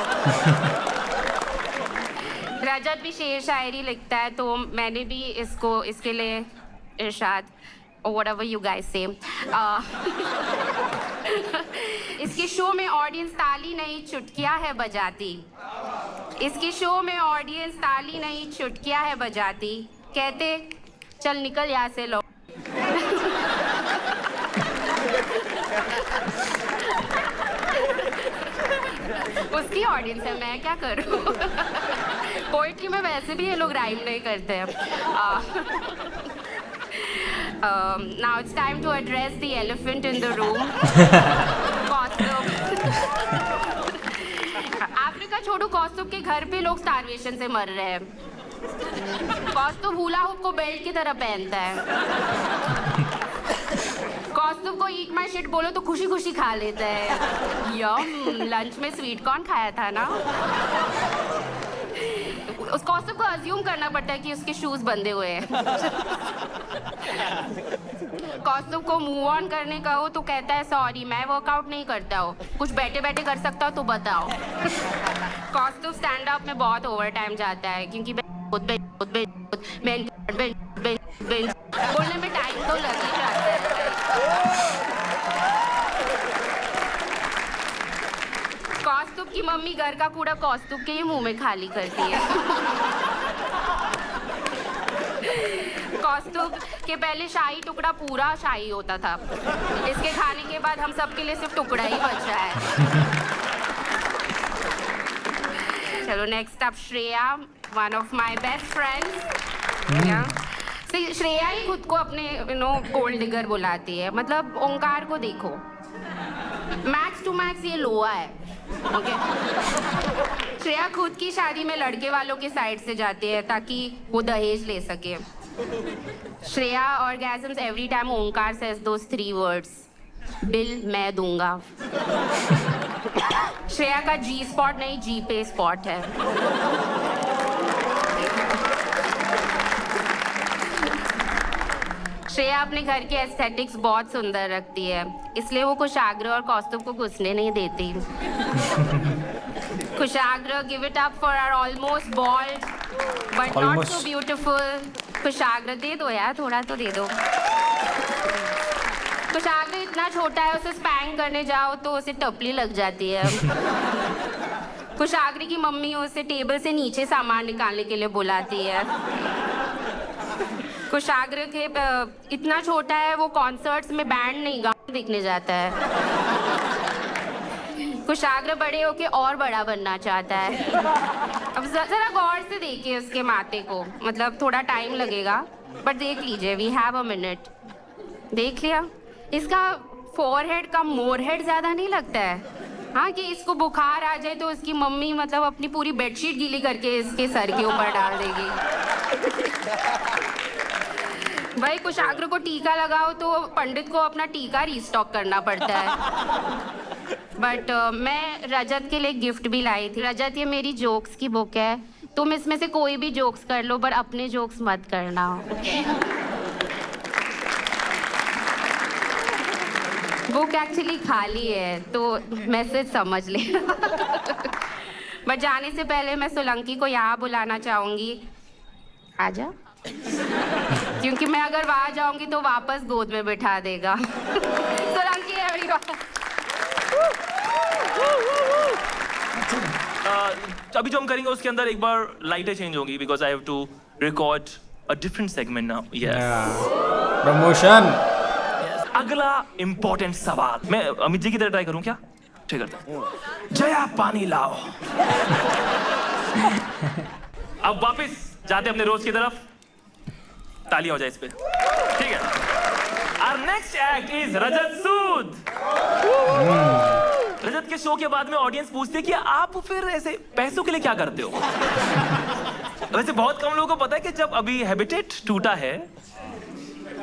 रजत भी शेर शायरी लिखता है, तो मैंने भी इसके लिए इरशाद whatever you guys say इसके शो में ऑडियंस ताली नहीं चुटकियां है बजाती। इसके शो में ऑडियंस ताली नहीं चुटकियां है बजाती। कहते चल निकल यहाँ से लो। उसकी ऑडियंस है, मैं क्या करूं। पोइट्री में वैसे भी ये लोग राइम नहीं करते हैं। Now it's time to address the elephant in the room. Africa छोड़ो, कौस्तुभ के घर पे लोग स्टारवेशन से मर रहे हैं। कौस्तुभ हुला हुप को बेल्ट की तरह पहनता है। कौस्तुभ को ईट माय शिट बोलो तो खुशी खुशी खा लेता है। यम, लंच में स्वीट कॉर्न खाया था ना। उस कौस्तुभ को अज्यूम करना पड़ता है कि उसके शूज बंधे हुए हैं। कौस्तुभ को मूव ऑन करने का हो तो कहता है सॉरी मैं वर्कआउट नहीं करता हूँ, कुछ बैठे बैठे कर सकता हो तो बताओ। कौस्तुभ स्टैंड अप में बहुत ओवर टाइम जाता है क्योंकि बोलने में टाइम तो लग ही जाता है। कौस्तुभ की मम्मी घर का कूड़ा कौस्तुभ के ही मुंह में खाली करती है। कौस्तुभ के पहले शाही टुकड़ा पूरा शाही होता था, इसके खाने के बाद हम सबके लिए सिर्फ टुकड़ा ही बचा है। चलो next up Shreya, one of my best friends. क्या श्रेया ही खुद को अपने गोल्ड डिगर बुलाती है। मतलब ओंकार को देखो, मैक्स टू मैक्स ये लोआ है। ओके, श्रेया खुद की शादी में लड़के वालों के साइड से जाती है ताकि वो दहेज ले सके। श्रेया ऑर्गेजम्स एवरी टाइम ओंकार सेज दोस 3 वर्ड्स, बिल मैं दूंगा। श्रेया का जी स्पॉट नहीं जी पे स्पॉट है। श्रेया अपने घर के एस्थेटिक्स बहुत सुंदर रखती है, इसलिए वो कुशाग्र और कौस्तुभ को घुसने नहीं देती। Kushagra, give it up for our almost bald but not so beautiful Kushagra. दे दो यार, थोड़ा तो दे दो। कुशाग्र इतना छोटा है, उसे स्पैंक करने जाओ तो उसे टपली लग जाती है। कुशाग्र की मम्मी उसे टेबल से नीचे सामान निकालने के लिए बुलाती है। कुशाग्र के इतना छोटा है, वो कॉन्सर्ट्स में बैंड नहीं गाना देखने जाता है। कुशाग्र बड़े होके और बड़ा बनना चाहता है। अब जरा गौर से देखिए उसके माथे को, मतलब थोड़ा टाइम लगेगा बट देख लीजिए, वी हैव अ मिनट। देख लिया, इसका फोरहेड का मोरहेड ज्यादा नहीं लगता है? हाँ, कि इसको बुखार आ जाए तो उसकी मम्मी मतलब अपनी पूरी बेडशीट गीली करके इसके सर के ऊपर डाल देगी। भाई कुशाग्र को टीका लगाओ तो पंडित को अपना टीका रीस्टॉक करना पड़ता है। बट मैं रजत के लिए गिफ्ट भी लाई थी। रजत, ये मेरी जोक्स की बुक है, तुम इसमें से कोई भी जोक्स कर लो पर अपने जोक्स मत करना। बुक एक्चुअली खाली है तो मैसेज समझ ले। बट जाने से पहले मैं सोलंकी को यहाँ बुलाना चाहूंगी। आजा, क्योंकि मैं अगर वहां जाऊंगी तो वापस गोद में बिठा देगा। सोलंकी अभी जो हम करेंगे उसके अंदर एक बार लाइटें चेंज होंगी because I have to record a different segment now. Yes, promotion. अगला इंपॉर्टेंट सवाल मैं अमित जी की तरह ट्राई करूं क्या? ठीक करता हूं। जया पानी लाओ। अब वापस जाते अपने रोज की तरफ। तालियां हो जाए इस पे, ठीक है। Our next act is रजत सूद। रजत के शो के बाद में ऑडियंस पूछती है कि आप फिर ऐसे पैसों के लिए क्या करते हो? वैसे बहुत कम लोगों को पता है कि जब अभी हैबिटेट टूटा है,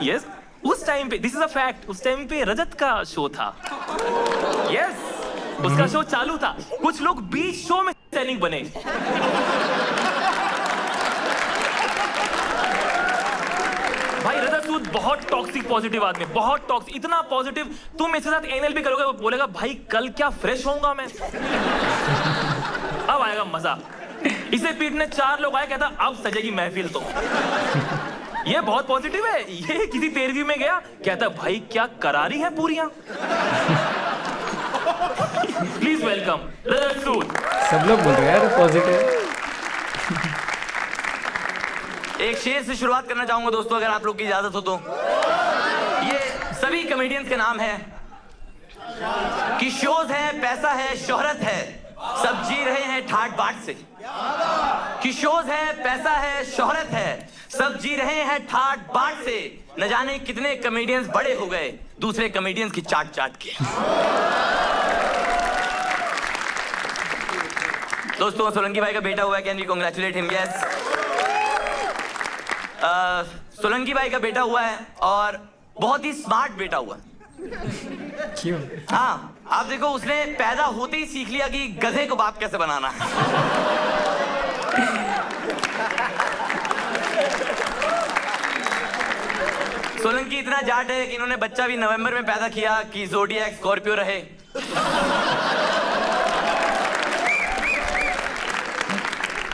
यस, उस टाइम पे, दिस इज अ फैक्ट, उस टाइम पे रजत का शो था। यस, उसका शो चालू था। कुछ लोग बीच शो में सैनिक बने। भाई रजत सूद बहुत टॉक्सिक पॉजिटिव आदमी, बहुत टॉक्सिक, इतना पॉजिटिव, तुम इसके साथ एनएल भी करोगे वो बोलेगा भाई कल क्या फ्रेश होऊंगा मैं। अब आएगा मजा। इसे पीटने 4 लोग आए, कहता अब सजेगी महफिल। तो ये बहुत पॉजिटिव है। ये किसी 13वीं में गया, कहता भाई क्या करारी है पूरियां। प्लीज वेलकम रजत सूद। सब लोग बोल रहे हैं यार पॉजिटिव। एक शेर से शुरुआत करना चाहूंगा दोस्तों, अगर आप लोग की इजाजत हो तो। ये सभी कॉमेडियंस के नाम है कि शोज है, पैसा है, शोहरत है, सब जी रहे हैं ठाट बाट से। कि शोज है, पैसा है, शोहरत है, सब जी रहे हैं ठाट बाट से। न जाने कितने कॉमेडियंस बड़े हो गए दूसरे कॉमेडियंस की चाट चाट के। दोस्तों, सोलंकी भाई का बेटा हुआ है, can we congratulate him? Yes, Solanki भाई का बेटा हुआ है और बहुत ही स्मार्ट बेटा हुआ। क्यों? हाँ, आप देखो, उसने पैदा होते ही सीख लिया कि गधे को बाप कैसे बनाना है। सोलंकी इतना जाट है कि इन्होंने बच्चा भी नवंबर में पैदा किया कि ज़ोडिएक स्कॉर्पियो रहे।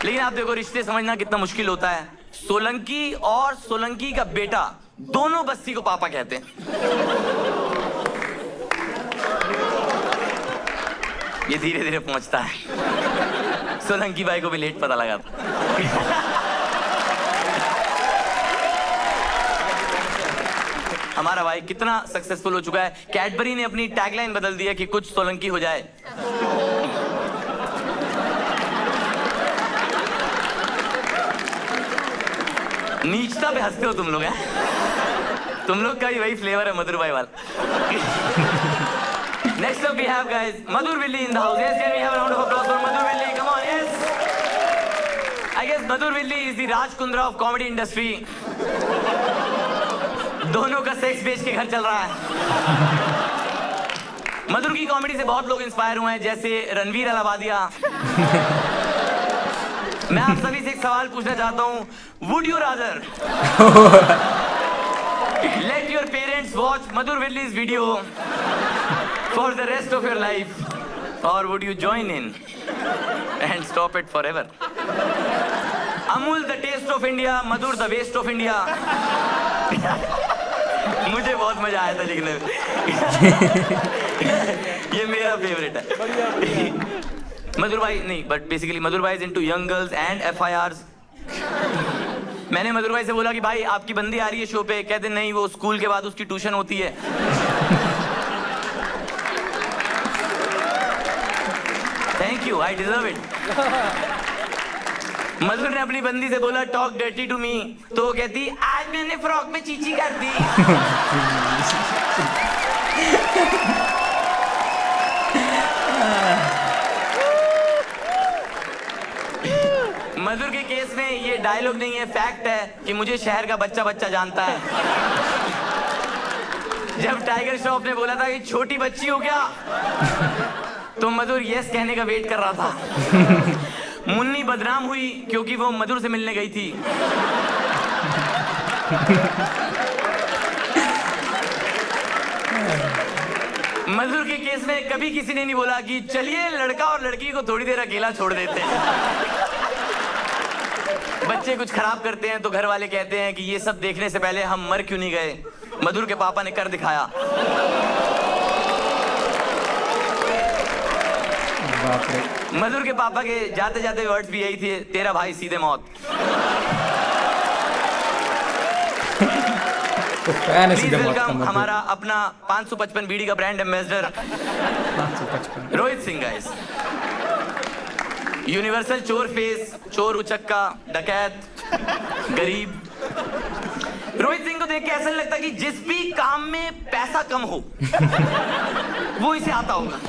लेकिन आप देखो, रिश्ते समझना कितना मुश्किल होता है। सोलंकी और सोलंकी का बेटा दोनों बस्ती को पापा कहते हैं। ये धीरे धीरे पहुंचता है। सोलंकी भाई को भी लेट पता लगा था। हमारा भाई कितना सक्सेसफुल हो चुका है। कैडबरी ने अपनी टैगलाइन बदल दी है कि कुछ सोलंकी हो जाए। नीचता पे हंसते हो तुम लोग हैं। तुम लोग का ही वही फ्लेवर है मधुर भाई वाला। Next up we have guys Madhur Villi in the house. Yes, can we have a round of applause for Madhur Villi? Come on, yes. I guess Madhur Villi is the Raj Kundra of comedy industry. दोनों का sex बेच के घर चल रहा है। मधुर की comedy से बहुत लोग इंस्पायर हुए हैं, जैसे रणवीर अलाहाबादिया। मैं आप सभी से एक सवाल पूछना चाहता हूँ, would you rather let your parents watch Madhur Villi's video for the rest of your life, or would you join in and stop it forever? Amul the taste of India, Madhur the waste of India. मुझे बहुत मजा आया था लिखने में। ये मेरा favourite है। मधुर भाई नहीं, बट बेसिकली मधुर भाई is into young girls and FIRs। मैंने मधुर भाई से बोला कि भाई आपकी बंदी आ रही है शो पे, कहते नहीं वो स्कूल के बाद उसकी ट्यूशन होती है। Thank you, I deserve it. Madhur ने अपनी बंदी से बोला टॉक डर्टी टू मी, तो वो कहती आज मैंने फ्रॉक में चीची कर दी। मधुर के केस में ये डायलॉग नहीं है, फैक्ट है कि मुझे शहर का बच्चा बच्चा जानता है। जब टाइगर श्रॉफ ने बोला था कि छोटी बच्ची हो क्या, तो मधुर यस कहने का वेट कर रहा था। मुन्नी बदनाम हुई क्योंकि वो मधुर से मिलने गई थी। मधुर के केस में कभी किसी ने नहीं बोला कि चलिए लड़का और लड़की को थोड़ी देर अकेला छोड़ देते हैं। बच्चे कुछ खराब करते हैं तो घर वाले कहते हैं कि ये सब देखने से पहले हम मर क्यों नहीं गए। मधुर के पापा ने कर दिखाया। मधुर के पापा के जाते जाते वर्ड्स भी यही थे, तेरा भाई सीधे मौत। तो फैन है सीधे मौत का। हमारा अपना 555 बीड़ी का brand ambassador 555 Rohit Singh guys. Universal चोर फेस, चोर उचक्का, डकैत, गरीब। रोहित सिंह को देख के ऐसा नहीं लगता कि जिस भी काम में पैसा कम हो वो इसे आता होगा।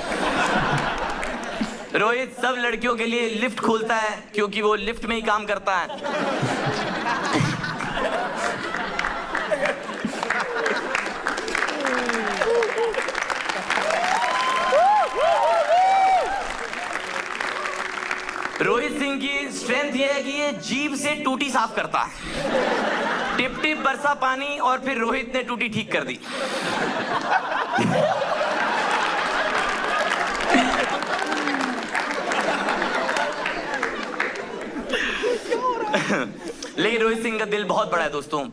रोहित सब लड़कियों के लिए लिफ्ट खोलता है क्योंकि वो लिफ्ट में ही काम करता है। रोहित सिंह की स्ट्रेंथ ये है कि ये जीभ से टूटी साफ करता है। टिप टिप बरसा पानी और फिर रोहित ने टूटी ठीक कर दी। लेकिन रोहित सिंह का दिल बहुत बड़ा है दोस्तों।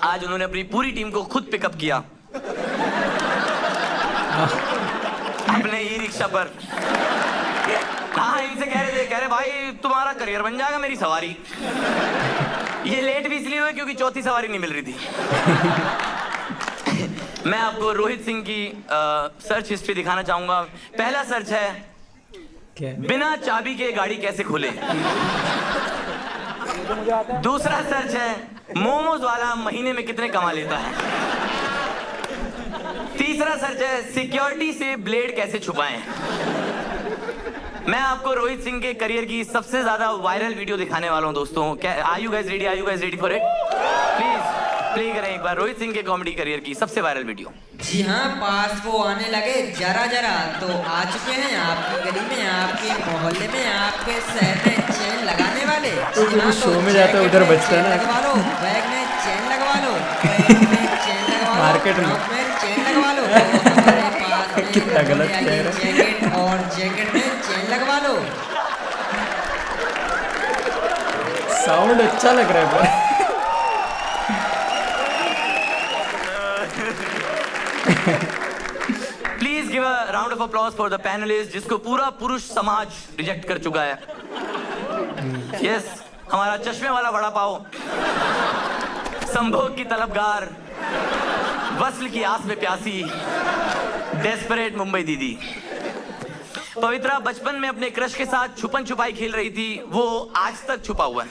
आज उन्होंने अपनी पूरी टीम को खुद पिकअप किया अपने ई-रिक्शा पर। हाँ, इनसे कह रहे भाई तुम्हारा करियर बन जाएगा मेरी सवारी। ये लेट भी इसलिए हुए क्योंकि चौथी सवारी नहीं मिल रही थी। मैं आपको रोहित सिंह की सर्च हिस्ट्री दिखाना चाहूंगा। पहला सर्च है क्या? बिना चाबी के गाड़ी कैसे खोले। दूसरा सर्च है मोमोज वाला महीने में कितने कमा लेता है। तीसरा सर्च है सिक्योरिटी से ब्लेड कैसे छुपाएं। मैं आपको रोहित सिंह के करियर की सबसे ज्यादा वायरल वीडियो दिखाने वाला हूं दोस्तों। Are you guys ready? Are you guys ready for it? Please play करें एक बार रोहित सिंह के कॉमेडी करियर की सबसे वायरल वीडियो। जी हाँ, पास वो आने लगे जरा जरा तो आ चुके हैं आपकी गली में, आपके मोहल्ले में, आपके शहर में चैन लगाने वाले। तो शो में जाता है उधर बचता है ना। लगवा लो, बैग में चैन लगवा लो, बैग में चैन लगवा लो, मार्केट में चैन लगवा लो। हमारे पास में कितना गलत कह रहा है। जैकेट और जैकेट में चैन लगवा लो। साउंड अच्छा लग रहा है पर। Please give a round of applause for the panelist जिसको पूरा पुरुष समाज रिजेक्ट कर चुका है। यस, हमारा चश्मे वाला वड़ा पाव, संभोग की तलबगार, वस्ल की आस में प्यासी, डेस्परेट मुंबई दीदी। पवित्रा बचपन में अपने क्रश के साथ छुपन छुपाई खेल रही थी, वो आज तक छुपा हुआ है।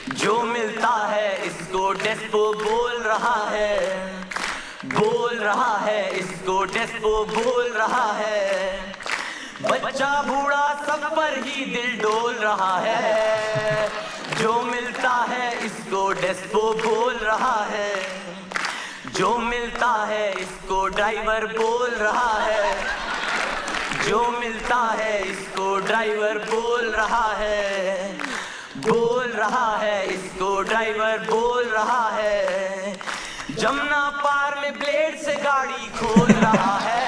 जो मिलता है इसको डेस्पो बोल रहा है, बोल रहा है इसको डेस्पो बोल रहा है। बच्चा बूढ़ा सब पर ही दिल डोल रहा है, जो मिलता है इसको डेस्पो बोल रहा है, जो मिलता है इसको ड्राइवर बोल रहा है, जो मिलता है इसको ड्राइवर बोल रहा है, बोल रहा है इसको ड्राइवर बोल रहा है। जमुना पार में ब्लेड से गाड़ी खोल रहा है।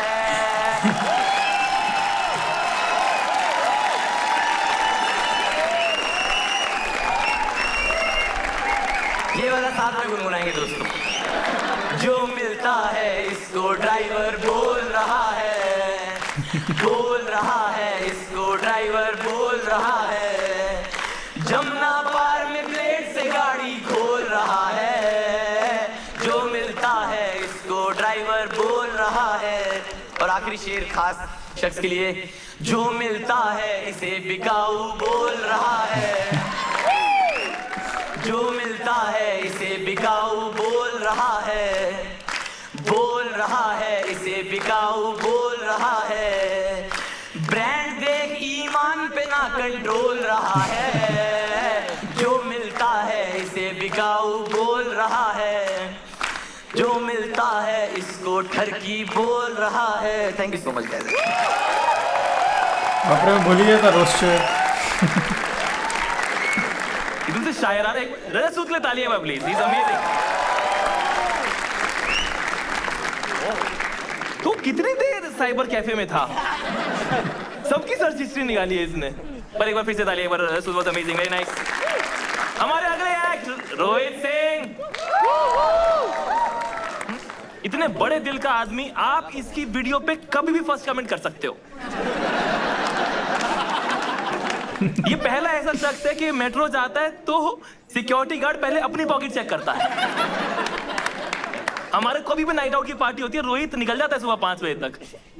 ये वाला साथ में गुनगुनाएंगे दोस्तों। जो मिलता है इसको ड्राइवर बोल रहा है, बोल रहा है इसको ड्राइवर बोल रहा है। जमुना पार में ब्लेड से गाड़ी खोल रहा है, जो मिलता है इसको ड्राइवर बोल रहा है। और आखिरी शेर खास शख्स के लिए, जो मिलता है इसे बिकाऊ बोल रहा है, जो मिलता है इसे बिकाऊ बोल रहा है, बोल रहा है इसे बिकाऊ बोल रहा है। ब्रांड देख ईमान पे ना कंट्रोल रहा है, जो मिलता है इसे बिकाऊ बोल रहा है, जो मिलता है इसको ठरकी बोल रहा है। Thank you so much guys. आपने भूल गया था रोस्ट। एकदम से शायर आ रहा है। रजत सूद के लिए तालियां हैं प्लीज, इज अमेजिंग। तो कितनी देर साइबर कैफे में था? सबकी सर्च हिस्ट्री निकाली है इसने। पर एक बार फिर से तालियां, एक बार रजत सूद वाज अमेजिंग, वेरी नाइस। हमारे अगले एक्ट रोहित सिंह। इतने बड़े दिल का आदमी, आप इसकी वीडियो पे कभी भी फर्स्ट कमेंट कर सकते हो। ये पहला ऐसा शख्स है कि मेट्रो जाता है तो सिक्योरिटी गार्ड पहले अपनी पॉकेट चेक करता है। हमारे कभी भी नाइट आउट की पार्टी होती है, रोहित निकल जाता है सुबह 5 बजे तक,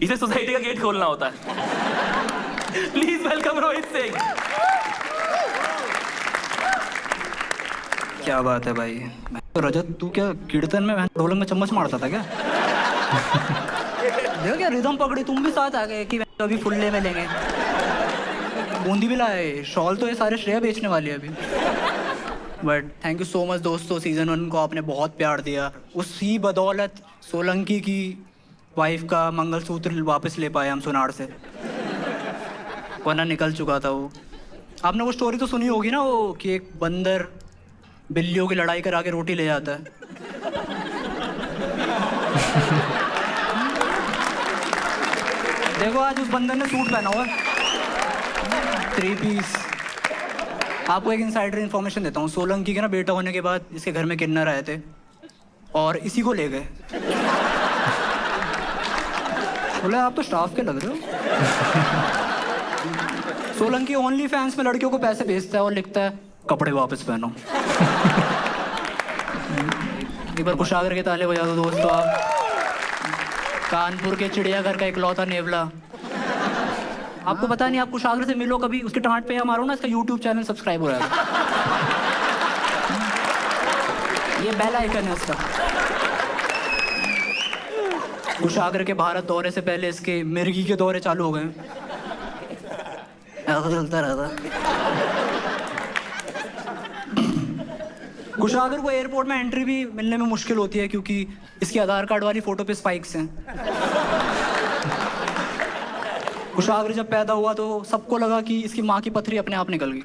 इसे सोसाइटी का गेट खोलना होता है। Please welcome Rohit Singh. क्या बात है भाई। तो रजत तू क्या कीर्तन में ढोलक में चम्मच मारता था क्या? देखो क्या रिदम पकड़ी, तुम भी साथ आ गए कि अभी फुल्ले में लेंगे। बूंदी भी लाए, शॉल तो ये सारे श्रेया बेचने वाली है अभी। But thank you so much दोस्तों, सीजन 1 को आपने बहुत प्यार दिया। उसी बदौलत सोलंकी की वाइफ का मंगलसूत्र वापस ले पाए हम सुनार से, वरना निकल चुका था वो। आपने वो स्टोरी तो सुनी होगी ना, वो कि एक बंदर बिल्लियों की लड़ाई करा के रोटी ले जाता है। देखो आज उस बंदर ने सूट पहना हुआ है, 3 पीस। आपको एक इनसाइडर इन्फॉर्मेशन देता हूँ। सोलंकी के ना बेटा होने के बाद इसके घर में किन्नर आए थे और इसी को ले गए। बोले आप तो स्टाफ के लग रहे हो। सोलंकी ओनली फैंस में लड़कियों को पैसे भेजता है और लिखता है कपड़े वापस पहनो। एक बार कुशागर के ताले बजा दो दोस्तों आप। कानपुर के चिड़ियाघर का इकलौता नेवला। आपको पता नहीं, आप कुशागर से मिलो कभी, उसके टाँट पे या मारो ना, इसका यूट्यूब चैनल सब्सक्राइब हो रहा है। ये बेल आइकन है इसका। कुशागर के भारत दौरे से पहले इसके मिर्गी के दौरे चालू हो गए। ऐसा चलता रहता। कुशागर को एयरपोर्ट में एंट्री भी मिलने में मुश्किल होती है क्योंकि इसकी आधार कार्ड वाली फोटो पे स्पाइक्स हैं। कुशागर जब पैदा हुआ तो सबको लगा कि इसकी माँ की पथरी अपने आप निकल गई।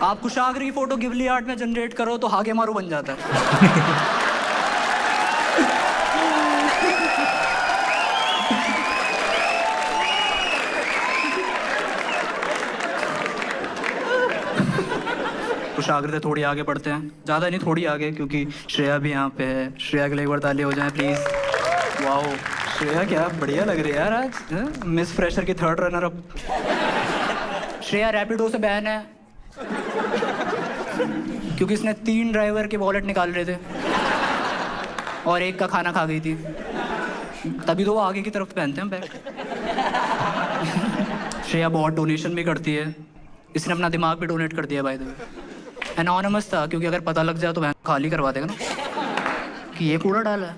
आप कुशागर की फोटो गिबली आर्ट में जनरेट करो तो हागे मारू बन जाता है। कुशागर से थोड़ी आगे बढ़ते हैं, ज़्यादा नहीं थोड़ी आगे, क्योंकि श्रेया भी यहाँ पे है। श्रेया के लिए एक बार ताली हो जाए प्लीज़। वाओ श्रेया क्या बढ़िया लग रही है यार आज, मिस फ्रेशर की 3rd runner up. Shreya Rapido से बैन है क्योंकि इसने 3 ड्राइवर के वॉलेट निकाल रहे थे और एक का खाना खा गई थी, तभी तो वो आगे की तरफ पहनते हैं बैग। श्रेया बहुत डोनेशन भी करती है, इसने अपना दिमाग भी डोनेट कर दिया बाय द वे। एनोनिमस था क्योंकि अगर पता लग जाए तो वह खाली करवा देगा ना कि ये कूड़ा डाला है।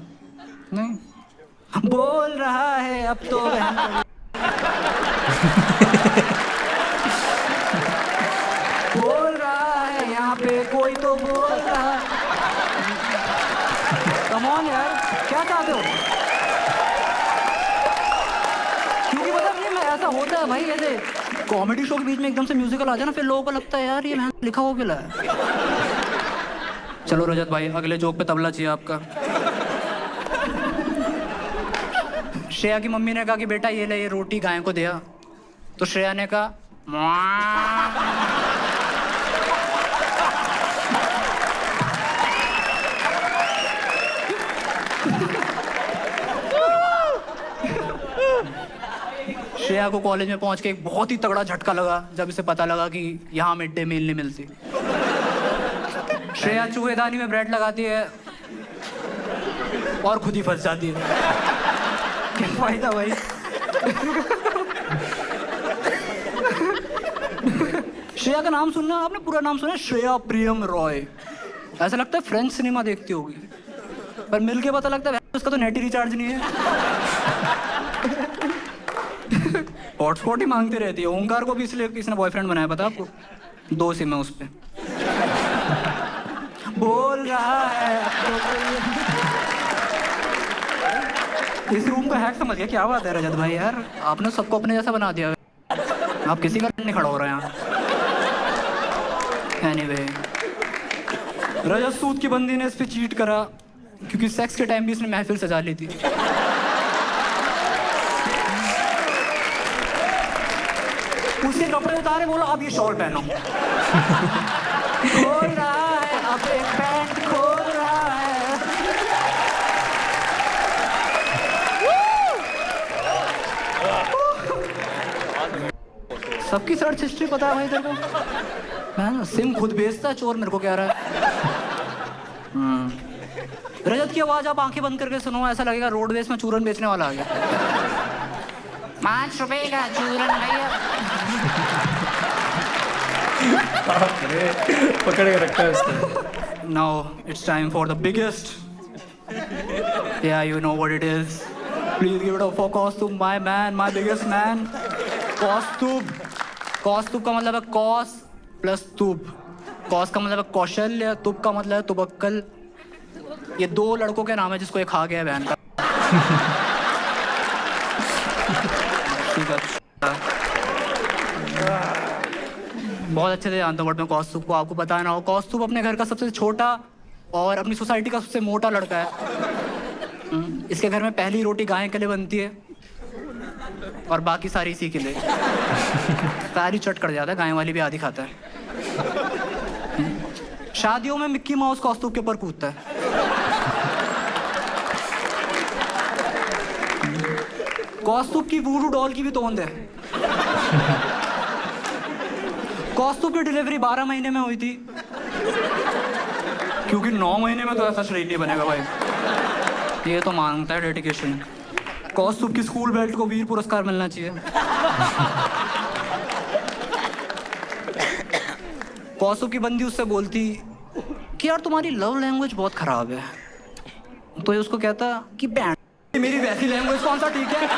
नहीं बोल रहा है अब तो बोल रहा है यहाँ पे कोई तो बोल रहा। कम ऑन यार, क्या चाहते हो? क्योंकि मतलब ये ऐसा होता है भाई, ऐसे कॉमेडी शो के बीच में एकदम से म्यूजिकल आ जाए ना, फिर लोगों को लगता है यार ये लिखा हो गया है। चलो रजत भाई, अगले जोक पे तबला चाहिए आपका। श्रेया की मम्मी ने कहा कि बेटा ये ले, ये रोटी गाय को दिया। तो श्रेया ने कहा श्रेया को कॉलेज में पहुंच के एक बहुत ही तगड़ा झटका लगा जब इसे पता लगा कि यहाँ मिड डे मील नहीं मिलती। श्रेया चूहेदानी में ब्रेड लगाती है और खुद ही फंस जाती है। क्या फायदा भाई। श्रेया का नाम सुनना, आपने पूरा नाम सुना? श्रेया प्रियम रॉय। ऐसा लगता है फ्रेंच सिनेमा देखती होगी, पर मिलके पता लगता है उसका तो नेट ही रिचार्ज नहीं है। हॉटस्पॉट ही मांगती रहती है। ओंकार को भी इसलिए किसने बॉयफ्रेंड बनाया पता आपको? 2 सिम है उस पे। बोल रहा है इस रूम का हैक समझ गया। क्या बात है रजत भाई, यार आपने सबको अपने जैसा बना दिया। आप किसी का नहीं खड़ा हो रहे हैं यहाँ। एनीवे, रजत सूद की बंदी ने इस पे चीट करा क्योंकि सेक्स के टाइम भी इसने महफिल सजा ली थी। उसके कपड़े उतारे, बोला अब ये शॉल पहनो। खोल रहा है अब एक पैंट खोल रहा है। सबकी सर्च हिस्ट्री पता है भाई तेरे को? मैं सिम खुद बेचता है चोर, मेरे को कह रहा है। रजत की आवाज आप आंखें बंद करके सुनो, ऐसा लगेगा रोडवेज में चूरन बेचने वाला आ गया। 5 रुपए का चूरन भैया। पकड़ के रखा है उसको। Now it's time for the biggest. Yeah, you know what it is. Please give it up for Kaustubh, my man, my biggest man. Kaustubh. Kaustubh का मतलब है कौस प्लस तुब। कौस का मतलब है कौशल्य, तुब का मतलब है तुबक्कल। ये 2 लड़कों के नाम है जिसको ये खा गया बहन का। बहुत अच्छे से जानता हूँ बट मैं कौस्तुभ को, आपको पता है ना हो। कौस्तुभ अपने घर का सबसे छोटा और अपनी सोसाइटी का सबसे मोटा लड़का है। इसके घर में पहली रोटी गाय के लिए बनती है और बाकी सारी इसी के लिए। सारी चट कर जाता है, गाय वाली भी आधी खाता है। शादियों में मिक्की माउस कौस्तुभ के ऊपर कूदता है। कौस्तुभ की वूडू डॉल की भी तोंद है। कौस्तुभ की डिलीवरी 12 महीने में हुई थी क्योंकि 9 महीने में तो ऐसा शरीर नहीं बनेगा भाई। ये तो मांगता है डेडिकेशन। कौस्तुभ की स्कूल बेल्ट को वीर पुरस्कार मिलना चाहिए। कौस्तुभ की बंदी उससे बोलती कि यार तुम्हारी लव लैंग्वेज बहुत खराब है। तो ये उसको कहता कि बैंड मेरी वैसी लैंग्वेज कौन सा ठीक है।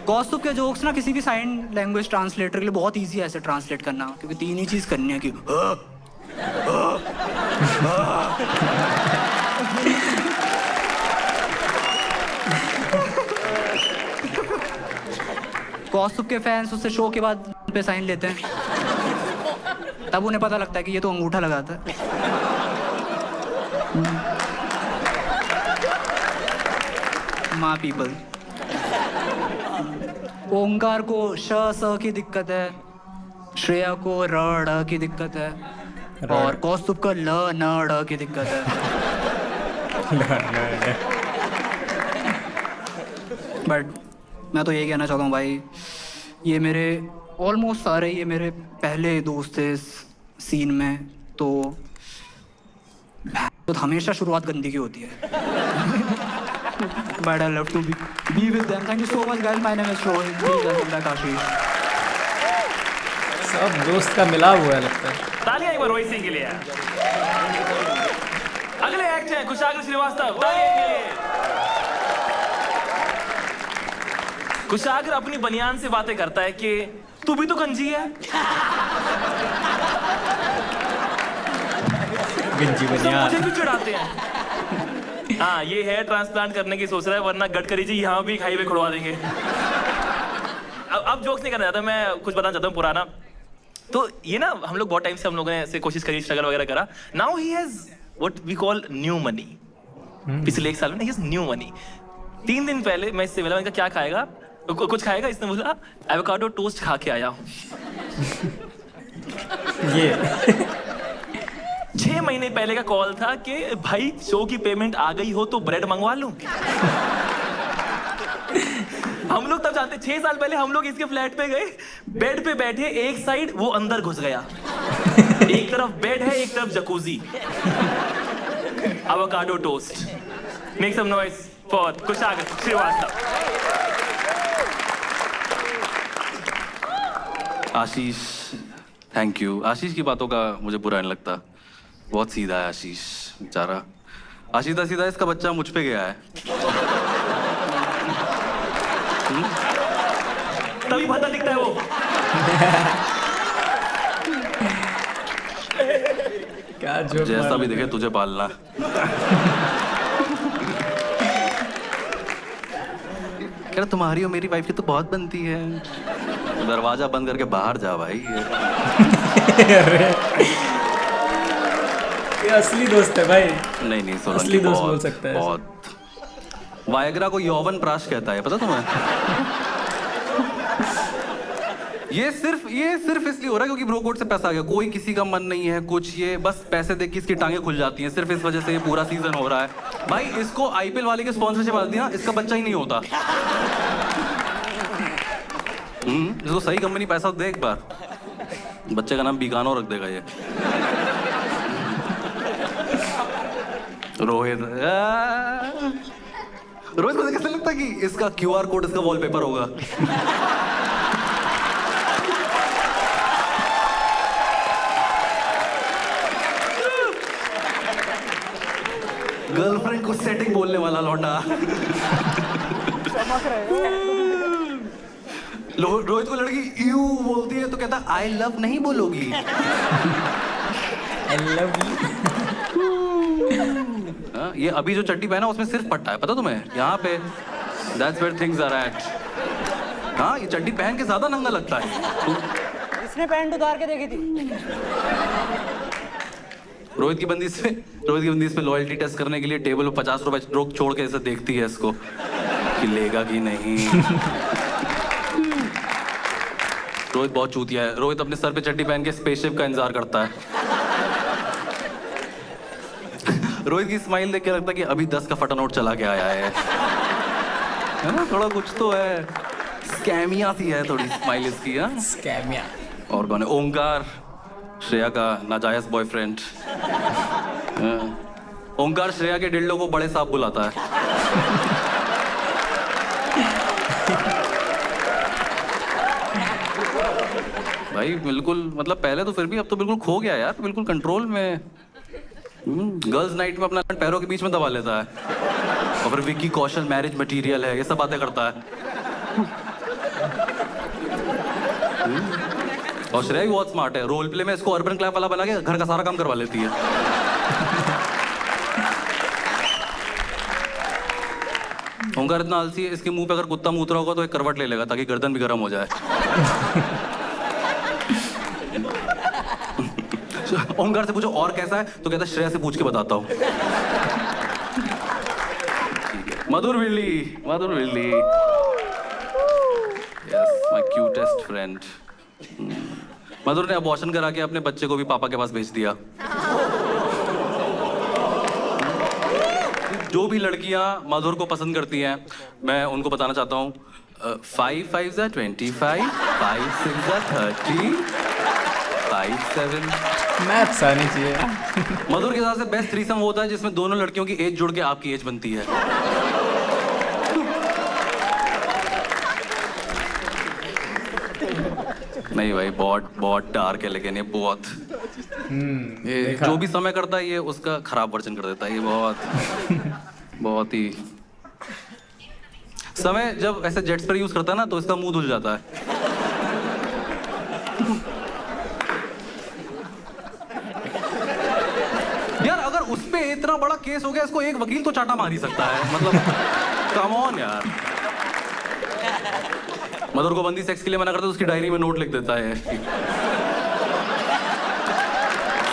कौस्तुभ के जोक्स ना किसी भी साइन लैंग्वेज ट्रांसलेटर के लिए बहुत इजी है ऐसे ट्रांसलेट करना, क्योंकि 3 ही चीज करनी है कि कौस्तुभ के फैंस उससे शो के बाद पे साइन लेते हैं, तब उन्हें पता लगता है कि ये तो अंगूठा लगाता है। माँ पीपल। ओंकार को श स की दिक्कत है, श्रेया को र ड़ की दिक्कत है और कौस्तुभ को ल न ड़ की दिक्कत है। बट मैं तो यही कहना चाहता हूँ भाई, ये मेरे ऑलमोस्ट सारे ये मेरे पहले दोस्त थे इस सीन में, तो हमेशा शुरुआत गंदी की होती है। But I love to be with them. Thank you so much guys. My name is Rohit. Welcome back Ashish. सब दोस्त का मिलाव हुआ है लगता है। तालियां एक बार रोहित सिंह के लिए। अगले एक्ट हैं कुशाग्र श्रीवास्तव। तालियां के लिए। कुशाग्र अपनी बनियान से बातें करता है कि तू भी तो गंजी है। गंजी सब बनियान। मुझे भी चिढ़ाते हैं। हाँ, ये हेयर ट्रांसप्लांट करने की सोच रहा है, वरना गडकरी जी यहाँ भी खाई पे खुड़वा देंगे। अब जोक्स नहीं करना चाहता, मैं कुछ बताना चाहता हूँ पुराना। तो ये ना हम लोग बहुत टाइम से हम लोगों ने ऐसे कोशिश करी, स्ट्रगल वगैरह करा। Now he has what we call new money. पिछले 1 साल में ही हैज न्यू मनी। 3 दिन पहले मैं इससे मिला, मैंने कहा क्या खाएगा, कुछ खाएगा? इसने बोला एवोकाडो टोस्ट खा के आया हूँ। ये 6 महीने पहले का कॉल था कि भाई शो की पेमेंट आ गई हो तो ब्रेड मंगवा लूं। हम लोग तब जानते, 6 साल पहले हम लोग इसके फ्लैट पे गए, बेड पे बैठे, एक साइड वो अंदर घुस गया। एक तरफ बेड है, एक तरफ jacuzzi. Avocado toast. Make some noise for Kushagra Shrivastava. Ashish, thank you. Ashish की बातों का मुझे बुरा नहीं लगता, बहुत सीधा है आशीष बेचारा। आशीष सीधा इसका बच्चा मुझ पे गया है। तभी भद्दा दिखता है वो। क्या जो जैसा भी दिखे तुझे पालना। क्या तुम्हारी और मेरी वाइफ की तो बहुत बनती है। दरवाजा बंद करके बाहर जा भाई। ये असली दोस्त है भाई। नहीं सोलंकी असली दोस्त बहुत- बोल सकता है। बहुत। वायग्रा को यौवन प्राश कहता है, पता तुम्हें? ये सिर्फ इसलिए हो रहा है क्योंकि ब्रो कोड से पैसा आ गया। कोई किसी का मन नहीं है कुछ, ये बस पैसे देख के इसकी टांगे खुल जाती हैं। सिर्फ इस वजह से ये पूरा सीजन हो रहा है। भाई इसको आईपीएल वाले के स्पॉन्सरशिप आती है, इसका बच्चा ही नहीं होता। इसको सही कंपनी पैसा दे एक बार, बच्चे का नाम बीकानो रख देगा ये। रोहित मुझे कैसे लगता है कि इसका क्यूआर कोड इसका वॉलपेपर होगा। गर्लफ्रेंड को सेटिंग बोलने वाला लौंडा। रोहित को लड़की यू बोलती है तो कहता आई लव नहीं बोलोगी। I love you. ये अभी जो चड्डी पहना उसमें सिर्फ पट्टा है, पता तुम्हें? यहाँ पे That's where things are at। हाँ, ये चड्डी पहन के ज्यादा नंगा लगता है। इसने पैंट उतार के देखी थी। रोहित की बंदिश पे लॉयल्टी टेस्ट करने के लिए टेबल पे 50 रुपए रोक छोड़ के ऐसे देखती है इसको कि लेगा कि नहीं। रोहित बहुत चूतिया है। रोहित अपने सर पे चड्डी पहन के स्पेसशिप का इंतजार करता है। रोहित की स्माइल देख के लगता है कि अभी 10 का फटा नोट चला के आया है ना? थोड़ा कुछ तो है, स्कैमिया सी है थोड़ी स्माइल इसकी। हाँ, स्कैमिया। और कौन है? ओंकार, श्रेया का नाजायज बॉयफ्रेंड। ओंकार श्रेया के डिल्डो को बड़े साहब बुलाता है। भाई बिल्कुल, मतलब पहले तो फिर भी, अब तो बिल्कुल खो गया यार, बिल्कुल कंट्रोल में। गर्ल्स नाइट में अपना पैरों के बीच में दबा लेता है और फिर विक्की कौशल मैरिज मटेरियल है, ये सब बातें करता है। और श्रेया भी बहुत स्मार्ट है, रोल प्ले में इसको अर्बन क्लैप वाला बना के घर का सारा काम करवा लेती है। ओंकार इतना आलसी है, इसके मुंह पे अगर कुत्ता मूत रहा होगा तो एक करवट ले लेगा ताकि गर्दन भी गर्म हो जाए। ओंकार से पूछो और कैसा है तो कहता है श्रेया से पूछ के बताता हूँ। मधुर बिल्ली, यस माय क्यूटेस्ट फ्रेंड। मधुर ने अबॉर्शन करा के अपने बच्चे को भी पापा के पास भेज दिया। जो भी लड़कियां मधुर को पसंद करती हैं, मैं उनको बताना चाहता हूँ 5 5 25, 5 6 30, 5'7". मैथ्स आनी चाहिए। मधुर के हिसाब से बेस्ट थ्रीसम होता है जिसमें दोनों लड़कियों की एज जुड़ के आपकी एज बनती है। नहीं भाई, बहुत डार्क है, लेकिन ये बहुत ये जो भी समय करता है ये उसका खराब वर्जन कर देता है। ये बहुत ही समय जब ऐसे जेट्स पर यूज करता है ना तो इसका मुंह धुल जाता है। यार अगर उस पे इतना बड़ा केस हो गया, इसको एक वकील तो चाटा मार ही सकता है। मतलब कम ऑन यार। मधुर को बंदी सेक्स के लिए मना करता है, उसकी डायरी में नोट लिख देता है,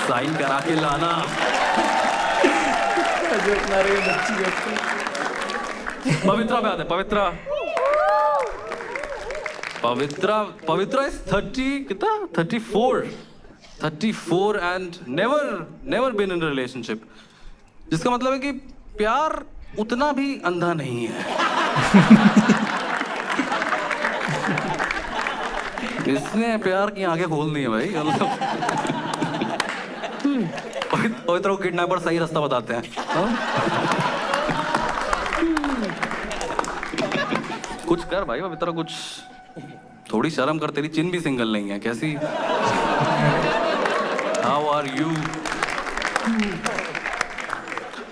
साइन करा के लाना। पवित्रा पे आते हैं। Pavitra is 34 and never been in relationship, जिसका मतलब है कि प्यार उतना भी अंधा नहीं है। इसने प्यार की आंखें खोल दी है भाई। पवित्र को किडनैपर सही रास्ता बताते हैं। कुछ कर भाई पवित्र, कुछ थोड़ी शर्म कर, तेरी चिन भी सिंगल नहीं है। कैसी? How are you?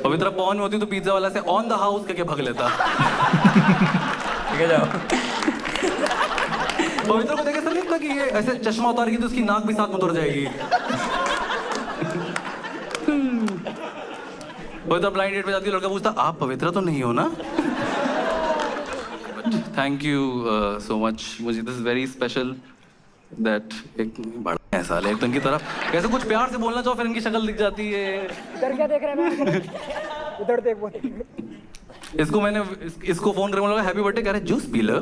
पवित्र पॉन में होती तो पिज्जा वाला से ऑन द हाउस करके भग लेता। ठीक है, जाओ। पवित्र को देखे सर नहीं लगता कि ये ऐसे चश्मा उतारेगी तो उसकी नाक भी साथ में उतर जाएगी। पवित्र ब्लाइंड डेट पे जाती है, लड़का पूछता आप पवित्र तो नहीं हो ना? Thank you so much. मुझे दिस वेरी स्पेशल दैट एक बड़ा है साले एक की तरफ कैसे कुछ प्यार से बोलना चाहो फिर इनकी शक्ल दिख जाती है। इधर क्या देख रहे हैं? उधर देख। इसको मैंने इसको फोन करने लगा, हैप्पी बर्थडे, कह रहे जूस पी लो।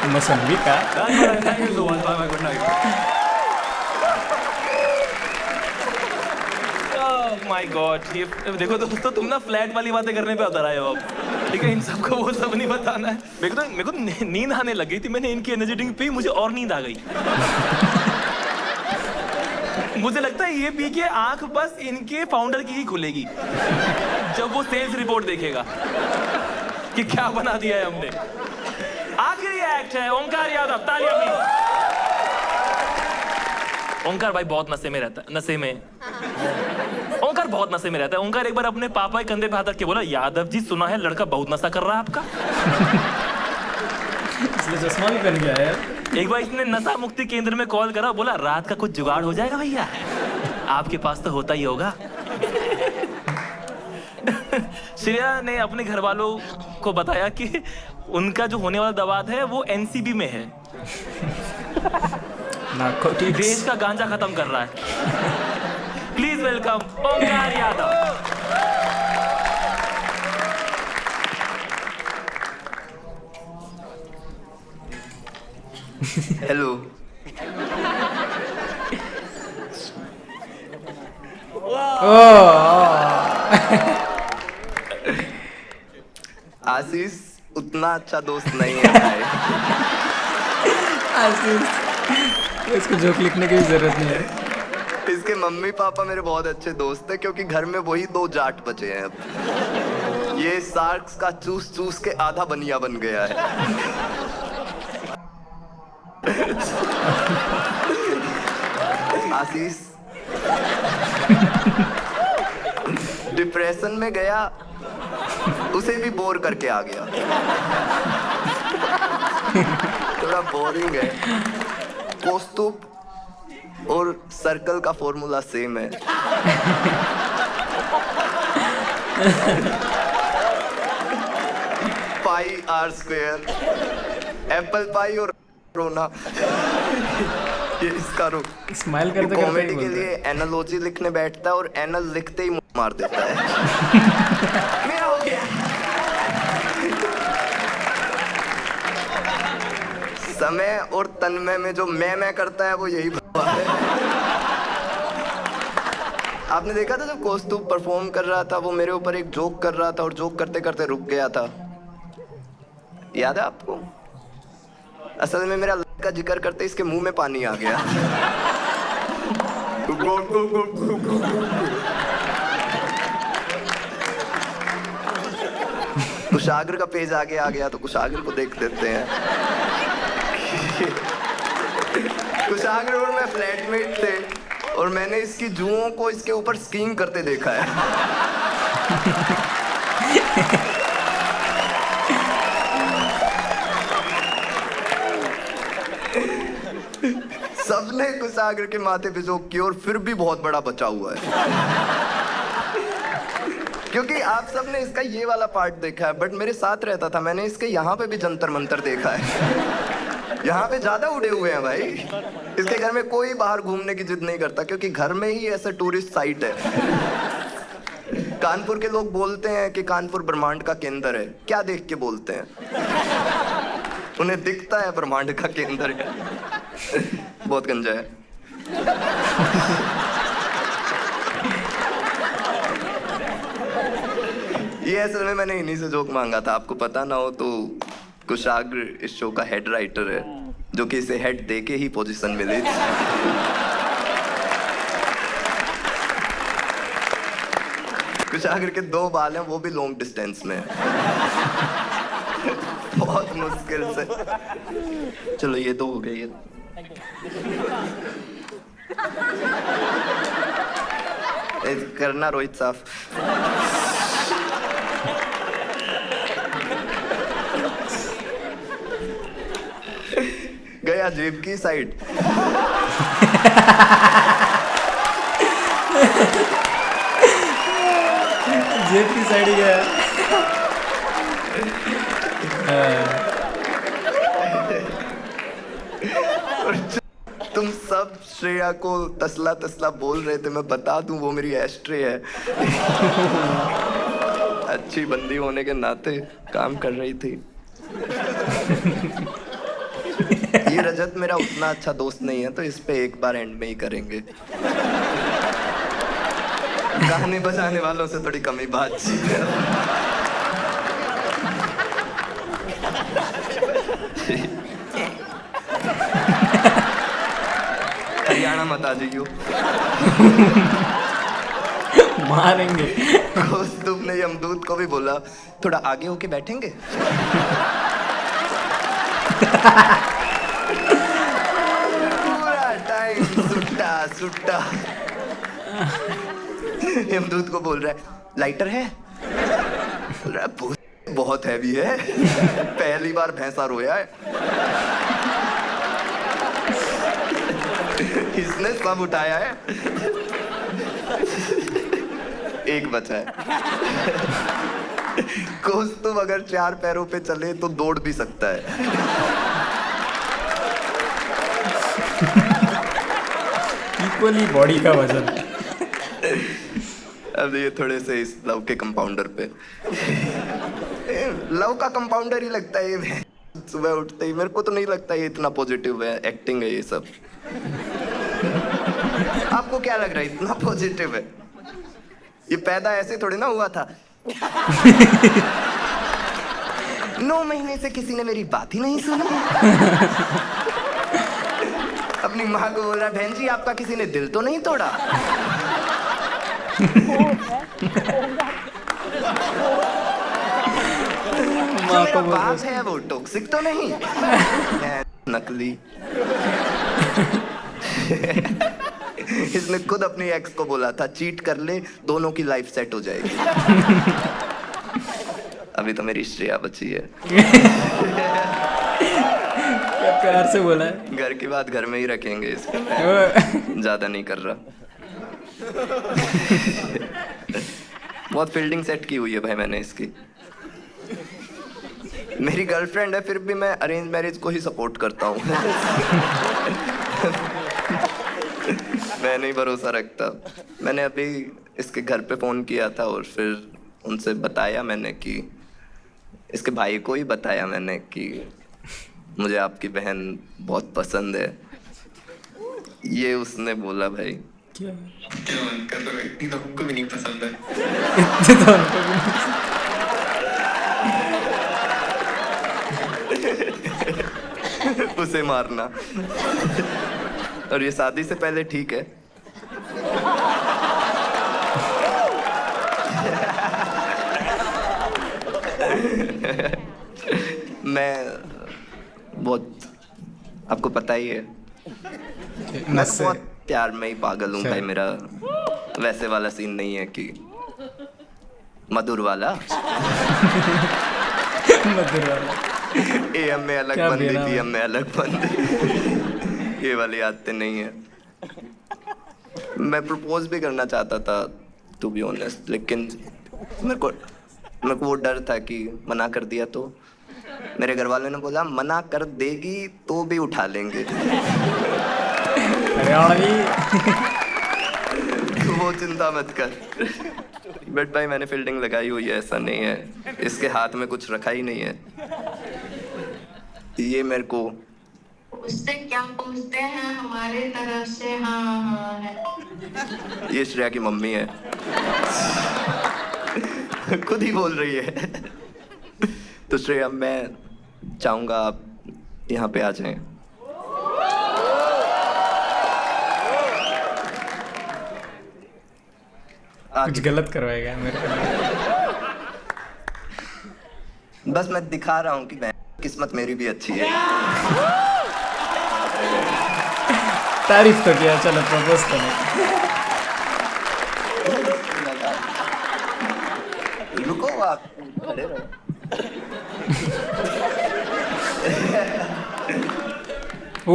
मौसमी का। Thank you so much, bye bye, good night. My god, ये देखो दोस्तों, तुम ना फ्लैट वाली बातें करने पे उतर आए हो अब। ठीक है, इन सबको वो सब नहीं बताना है। मेरे को नींद आने लग गई थी, मैंने इनकी एनर्जी ड्रिंक पी, मुझे और नींद आ गई। मुझे लगता है ये पी के आंख बस इनके फाउंडर की ही खुलेगी जब वो सेल्स रिपोर्ट देखेगा कि क्या बना दिया है हमने। आखिरी एक्ट है ओंकार यादव, तालियां प्लीज। ओंकार भाई बहुत नशे में रहता है, ओंकार बहुत नशे में रहता है। ओंकार एक बार अपने पापा के कंधे पे हाथ रख के बोला, यादव जी सुना है लड़का बहुत नशा कर रहा है आपका। इसलिए चश्मा भी पहन गया है। एक बार इसने नशा मुक्ति केंद्र में कॉल करा, बोला रात का कुछ जुगाड़ हो जाएगा भैया, आपके पास तो होता ही होगा। श्रेया ने अपने घर वालों को बताया कि उनका जो होने वाला दवाद है वो एनसीबी में है, देश का गांजा खत्म कर रहा है। Please welcome Omkar Yadav. Hello. Ashish उतना अच्छा दोस्त नहीं है भाई। आशीष, इसको जोक लिखने की भी जरूरत नहीं है। इसके मम्मी पापा मेरे बहुत अच्छे दोस्त हैं क्योंकि घर में वही 2 जाट बचे हैं अब। ये शार्क्स का चूस चूस के आधा बनिया बन गया है। आशीष डिप्रेशन में गया, उसे भी बोर करके आ गया। थोड़ा बोरिंग है। कौस्तुभ और सर्कल का फॉर्मूला सेम है। पाई आर स्क्वायर, एप्पल पाई और रोना। ये इसका रुक स्माइल करते कॉमेडी के लिए एनालॉजी लिखने बैठता है और एनल लिखते ही मार देता है। मेरा हो गया। समय और तन्मय में जो मैं करता है वो यही बात है। आपने देखा था जब कौस्तुभ परफॉर्म कर रहा था, वो मेरे ऊपर एक जोक कर रहा था और जोक करते करते रुक गया था, याद है आपको? असल में मेरा का जिक्र करते इसके मुंह में पानी आ गया। कुशाग्र का पेज आगे आ गया तो कुशाग्र को देख लेते हैं। कुशाग्र और मैं फ्लैटमेट थे और मैंने इसकी जुओं को इसके ऊपर स्कीइंग करते देखा है। सबने कुशाग्र के माथे पे जोक किया और फिर भी बहुत बड़ा बचा हुआ है। क्योंकि आप सबने इसका ये वाला पार्ट देखा है, बट मेरे साथ रहता था, मैंने इसके यहाँ पे भी जंतर मंतर देखा है। यहाँ पे ज्यादा उड़े हुए हैं भाई। इसके घर में कोई बाहर घूमने की जिद नहीं करता क्योंकि घर में ही ऐसा टूरिस्ट साइट है। कानपुर के लोग बोलते हैं कि कानपुर ब्रह्मांड का केंद्र है। क्या देख के बोलते हैं? उन्हें दिखता है ब्रह्मांड का केंद्र है। बहुत गंजा है। ये असल में मैंने इन्हीं से जोक मांगा था। आपको पता ना हो तो कुशाग्र इस शो का हेड राइटर है, जो कि इसे हेड देके ही पोजीशन मिली। कुशाग्र के 2 बाल हैं, वो भी लॉन्ग डिस्टेंस में। बहुत मुश्किल से। चलो ये 2 हो गई है। करना रोहित साहब। गया जेब की साइड। जेब की साइड ही गया। तुम सब श्रेया को तसला तसला बोल रहे थे, मैं बता दूं वो मेरी एस्ट्रे है। अच्छी बंदी होने के नाते काम कर रही थी। ये रजत मेरा उतना अच्छा दोस्त नहीं है तो इस पे एक बार एंड में ही करेंगे। गाने बजाने वालों से थोड़ी कमी बातचीत है। हरियाणा मत आ जाइयो। मारेंगे। कौस्तुभ ने यमदूत को भी बोला थोड़ा आगे होके बैठेंगे। पूरा टाइम सुट्टा सुट्टा। यमदूत को बोल रहा है लाइटर है? बोल रहा है बहुत हैवी है, पहली बार भैंसा रोया है। इसने सब उठाया है, एक बचा है। कौस्तुभ अगर 4 पैरों पे चले तो दौड़ भी सकता है। इक्वली बॉडी का वजन। अब ये थोड़े से इस लव के कंपाउंडर पे। लव का कंपाउंडर ही लगता है ये। सुबह उठते ही मेरे को तो नहीं लगता ये इतना पॉजिटिव है, एक्टिंग है ये सब। आपको क्या लग रहा है इतना पॉजिटिव है? ये पैदा ऐसे थोड़ी ना हुआ था। 9 महीने से किसी ने मेरी बात ही नहीं सुनी। अपनी माँ को बोल रहा बहन जी आपका किसी ने दिल तो नहीं तोड़ा? जो मेरा बाप है वो टॉक्सिक तो नहीं? नकली। इसने खुद अपनी एक्स को बोला था चीट कर ले, दोनों की लाइफ सेट हो जाएगी। अभी तो मेरी श्रेया बची है। क्या प्यार से बोला है। घर की बात घर में ही रखेंगे, इसको ज्यादा नहीं कर रहा। बहुत फील्डिंग सेट की हुई है भाई मैंने इसकी। मेरी गर्लफ्रेंड है फिर भी मैं अरेंज मैरिज को ही सपोर्ट करता हूँ। मैं नहीं भरोसा रखता। मैंने अभी इसके घर पे फोन किया था और फिर उनसे बताया मैंने कि इसके भाई को ही बताया मैंने कि मुझे आपकी बहन बहुत पसंद है। ये उसने बोला भाई क्या? उनका तो इतनी तो हमको भी नहीं पसंद है। उसे मारना। और ये शादी से पहले ठीक है। मैं बहुत, आपको पता ही है, मैं बहुत प्यार में ही पागल हूँ भाई। मेरा वैसे वाला सीन नहीं है कि मधुर वाला। मधुर वाला AM में अलग क्या बंदी, बेरा PM में अलग बंदी। ये वाली आदतें नहीं है। मैं प्रपोज भी करना चाहता था टू बी ऑनेस्ट, लेकिन मेरे को वो डर था कि मना कर दिया तो मेरे घर वालों ने बोला मना कर देगी तो भी उठा लेंगे। वो चिंता मत कर। बट भाई मैंने फील्डिंग लगाई हुई है, ऐसा नहीं है इसके हाथ में कुछ रखा ही नहीं है। ये मेरे को उससे क्या पूछते हैं हमारे तरफ से? हाँ हाँ है। ये श्रेया की मम्मी है। खुद ही बोल रही है। तो श्रेया मैं चाहूंगा आप यहाँ पे आ जाएं। कुछ गलत करवाएगा मेरे को। बस मैं दिखा रहा हूँ कि मैं किस्मत मेरी भी अच्छी है। तारीफ तो किया, चलो प्रपोज करो। रुको आप खड़े रहो। ओ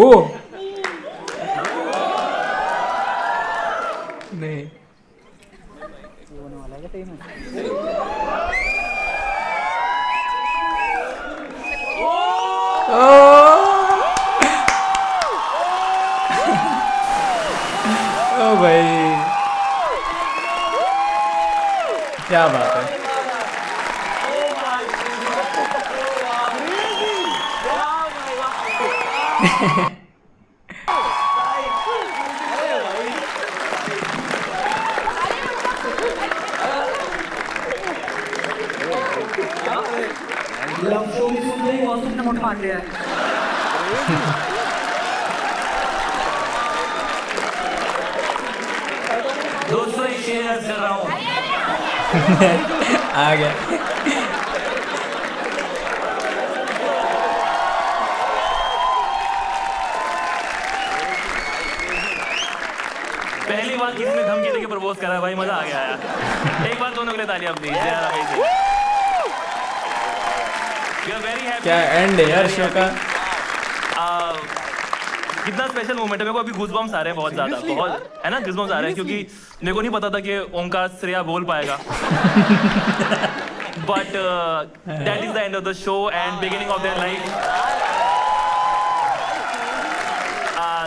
नहीं ओ भाई क्या बात है। मान लिया है। दोस्तों ये शेयर कर रहा हूँ। आ गया। पहली बार किसी ने धमकी देके प्रपोज करा है भाई, मजा आ गया यार। एक बार दोनों के लिए तालियां प्लीज यार। Very happy. क्या एंड है यार शो का। कितना स्पेशल मोमेंट है। मेरे को अभी गूज़बम्स आ रहे हैं बहुत ज्यादा, बहुत है ना, गूज़बम्स आ रहे हैं क्योंकि मेरे को नहीं पता था कि ओंकार श्रेया बोल पाएगा। But that is the end of the show and beginning of their life.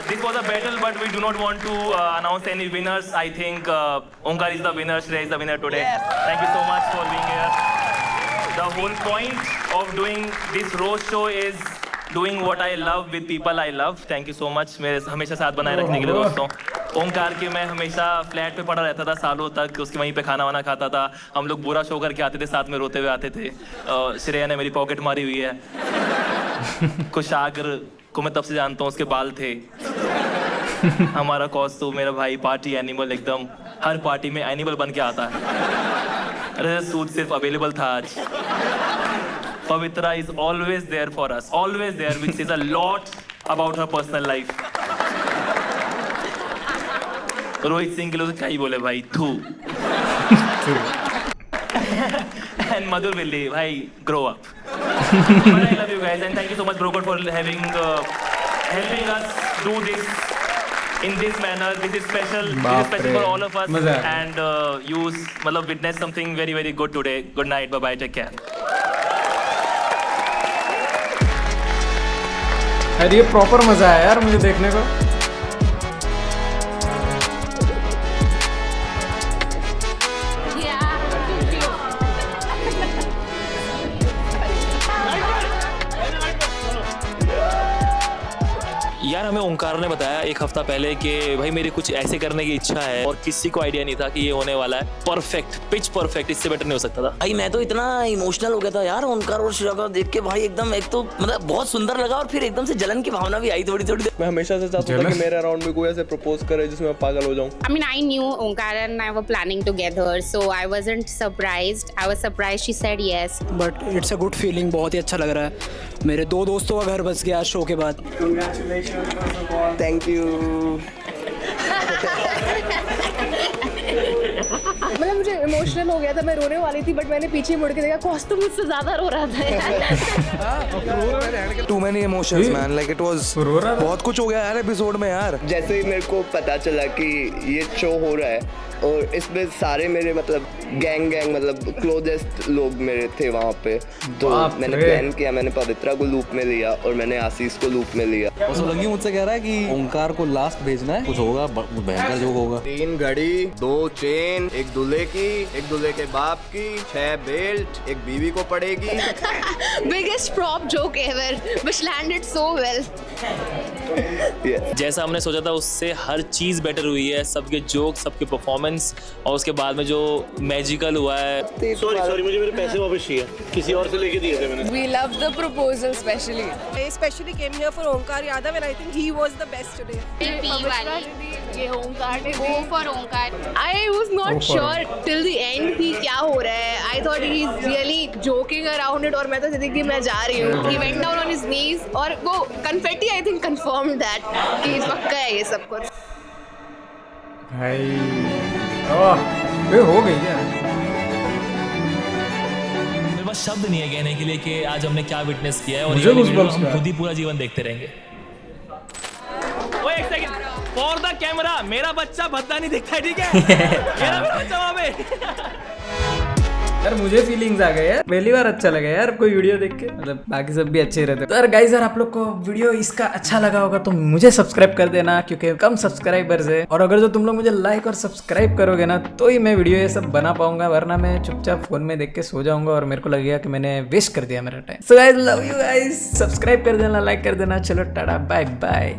This was a battle, but we do not want to announce any winners. I think Onkar is the winner, Shreya is the winner today. Yes. Thank you so much for being here. The whole point of doing this roast show is doing what I love with people I love. Thank you so much. मेरे हमेशा साथ बनाए रखने के लिए दोस्तों। ओंकार के मैं हमेशा फ्लैट पे पड़ा रहता था सालों तक, उसके वहीं पे खाना वाना खाता था। हम लोग बुरा शो करके आते थे, साथ में रोते हुए आते थे। श्रेया ने मेरी पॉकेट मारी हुई है। कुशाग्र को मैं तब से जानता हूँ, उसके बाल थे। हमारा कॉस्ट्यूम, मेरा भाई पार्टी एनिमल, एकदम हर पार्टी में एनिमल बन के आता है। अरे सूट सिर्फ अवेलेबल था आज। पवित्रा is always there for us, always there, which says a lot about her personal life. Rohit Singh के लिए तो क्या ही बोले भाई, थू। And Madhur Villi, भाई grow up. But I love you guys and thank you so much Brocode for helping us do this in this manner. This is special. This is special for all of us. And you मतलब witness something very very good today. Good night. Bye bye. Take care. अरे ये proper मजा आया यार मुझे देखने को। यार हमें ओंकार ने बताया एक हफ्ता पहले कि भाई मेरी कुछ ऐसे करने की इच्छा है और किसी को आइडिया नहीं था कि ये होने वाला है। परफेक्ट, पिच परफेक्ट, इससे बेटर नहीं हो सकता था। भाई मैं तो इतना इमोशनल हो गया था यार ओंकार और श्रेया को देख के भाई, एकदम एक तो मतलब बहुत सुंदर लगा और फिर एकदम से जलन की भावना भी आई थोड़ी थोड़ी। मैं हमेशा से चाहता था कि मेरे अराउंड में कोई ऐसे प्रपोज करे जिसमें मैं पागल हो जाऊं। I mean, I knew Omkar and I were planning together, so I wasn't surprised. I was surprised she said yes. But it's a good feeling, बहुत ही अच्छा लग रहा है। मेरे 2 दोस्तों का घर बस गया शो के बाद। Thank you. मतलब मुझे इमोशनल हो गया था, मैं रोने वाली थी बट मैंने पीछे मुड़ के देखा कॉस्ट्यूम मुझसे ज्यादा रो रहा था। Too many emotions man, like it was बहुत कुछ हो गया यार एपिसोड में यार। जैसे ही मेरे को पता चला कि ये शो हो रहा है और इसमें सारे मेरे मतलब गैंग मतलब क्लोजेस्ट लोग मेरे थे वहाँ पे, तो मैंने प्लान किया, मैंने पवित्रा को लूप में लिया और मैंने आशीष को लूप में लिया। सोलंकी मुझसे कह रहा है कि ओंकार को लास्ट भेजना है, कुछ होगा भयंकर जो होगा। 3 घड़ी, 2 चेन, एक दूल्हे की, एक दूल्हे के बाप की, 6 बेल्ट, एक बीवी को पड़ेगी। Biggest prop joke ever which landed so well. जैसा हमने सोचा था उससे हर चीज बेटर हुई है, सबके जोक, सबके परफॉर्मेंस और उसके बाद में जो मैजिकल हुआ है। सॉरी मुझे मेरे पैसे वापस चाहिए, किसी और से लेके दिए थे मैंने। We love the proposal especially. I especially came here for Omkar Yadav and I think he was the best today. ये ओंकार ने Go for Omkar. I was not sure till the end कि क्या हो रहा है। I thought he is really joking around it और मैं तो सोची कि मैं जा रही हूँ। He went down on his knees और वो confetti I think confirmed that कि पक्का है ये सब कुछ। भाई ओह हो गई क्या? मेरे पास शब्द नहीं है कहने के लिए कि आज हमने क्या विटनेस किया है और मुझे ये वीडियो goosebumps हम का। खुद ही पूरा जीवन देखते रहेंगे। ओए एक सेकंड, फॉर द कैमरा, मेरा बच्चा भद्दा नहीं दिखता है, ठीक है? मेरा बच्चा वहाँ पे। यार मुझे फीलिंग्स आ गए यार, पहली बार अच्छा लगा यार कोई वीडियो देख के, मतलब बाकी सब भी अच्छे रहते। तो यार गाइस, यार आप लोग को वीडियो इसका अच्छा लगा होगा तो मुझे सब्सक्राइब कर देना क्योंकि कम सब्सक्राइबर्स है, और अगर जो तुम लोग मुझे लाइक और सब्सक्राइब करोगे ना तो ही मैं वीडियो ये सब बना पाऊंगा, वरना मैं चुपचाप फोन में देख के सो जाऊंगा और मेरे को लगेगा कि मैंने वेस्ट कर दिया मेरा time. So guys love you guys, subscribe कर देना, लाइक कर देना। चलो टाटा बाय बाय।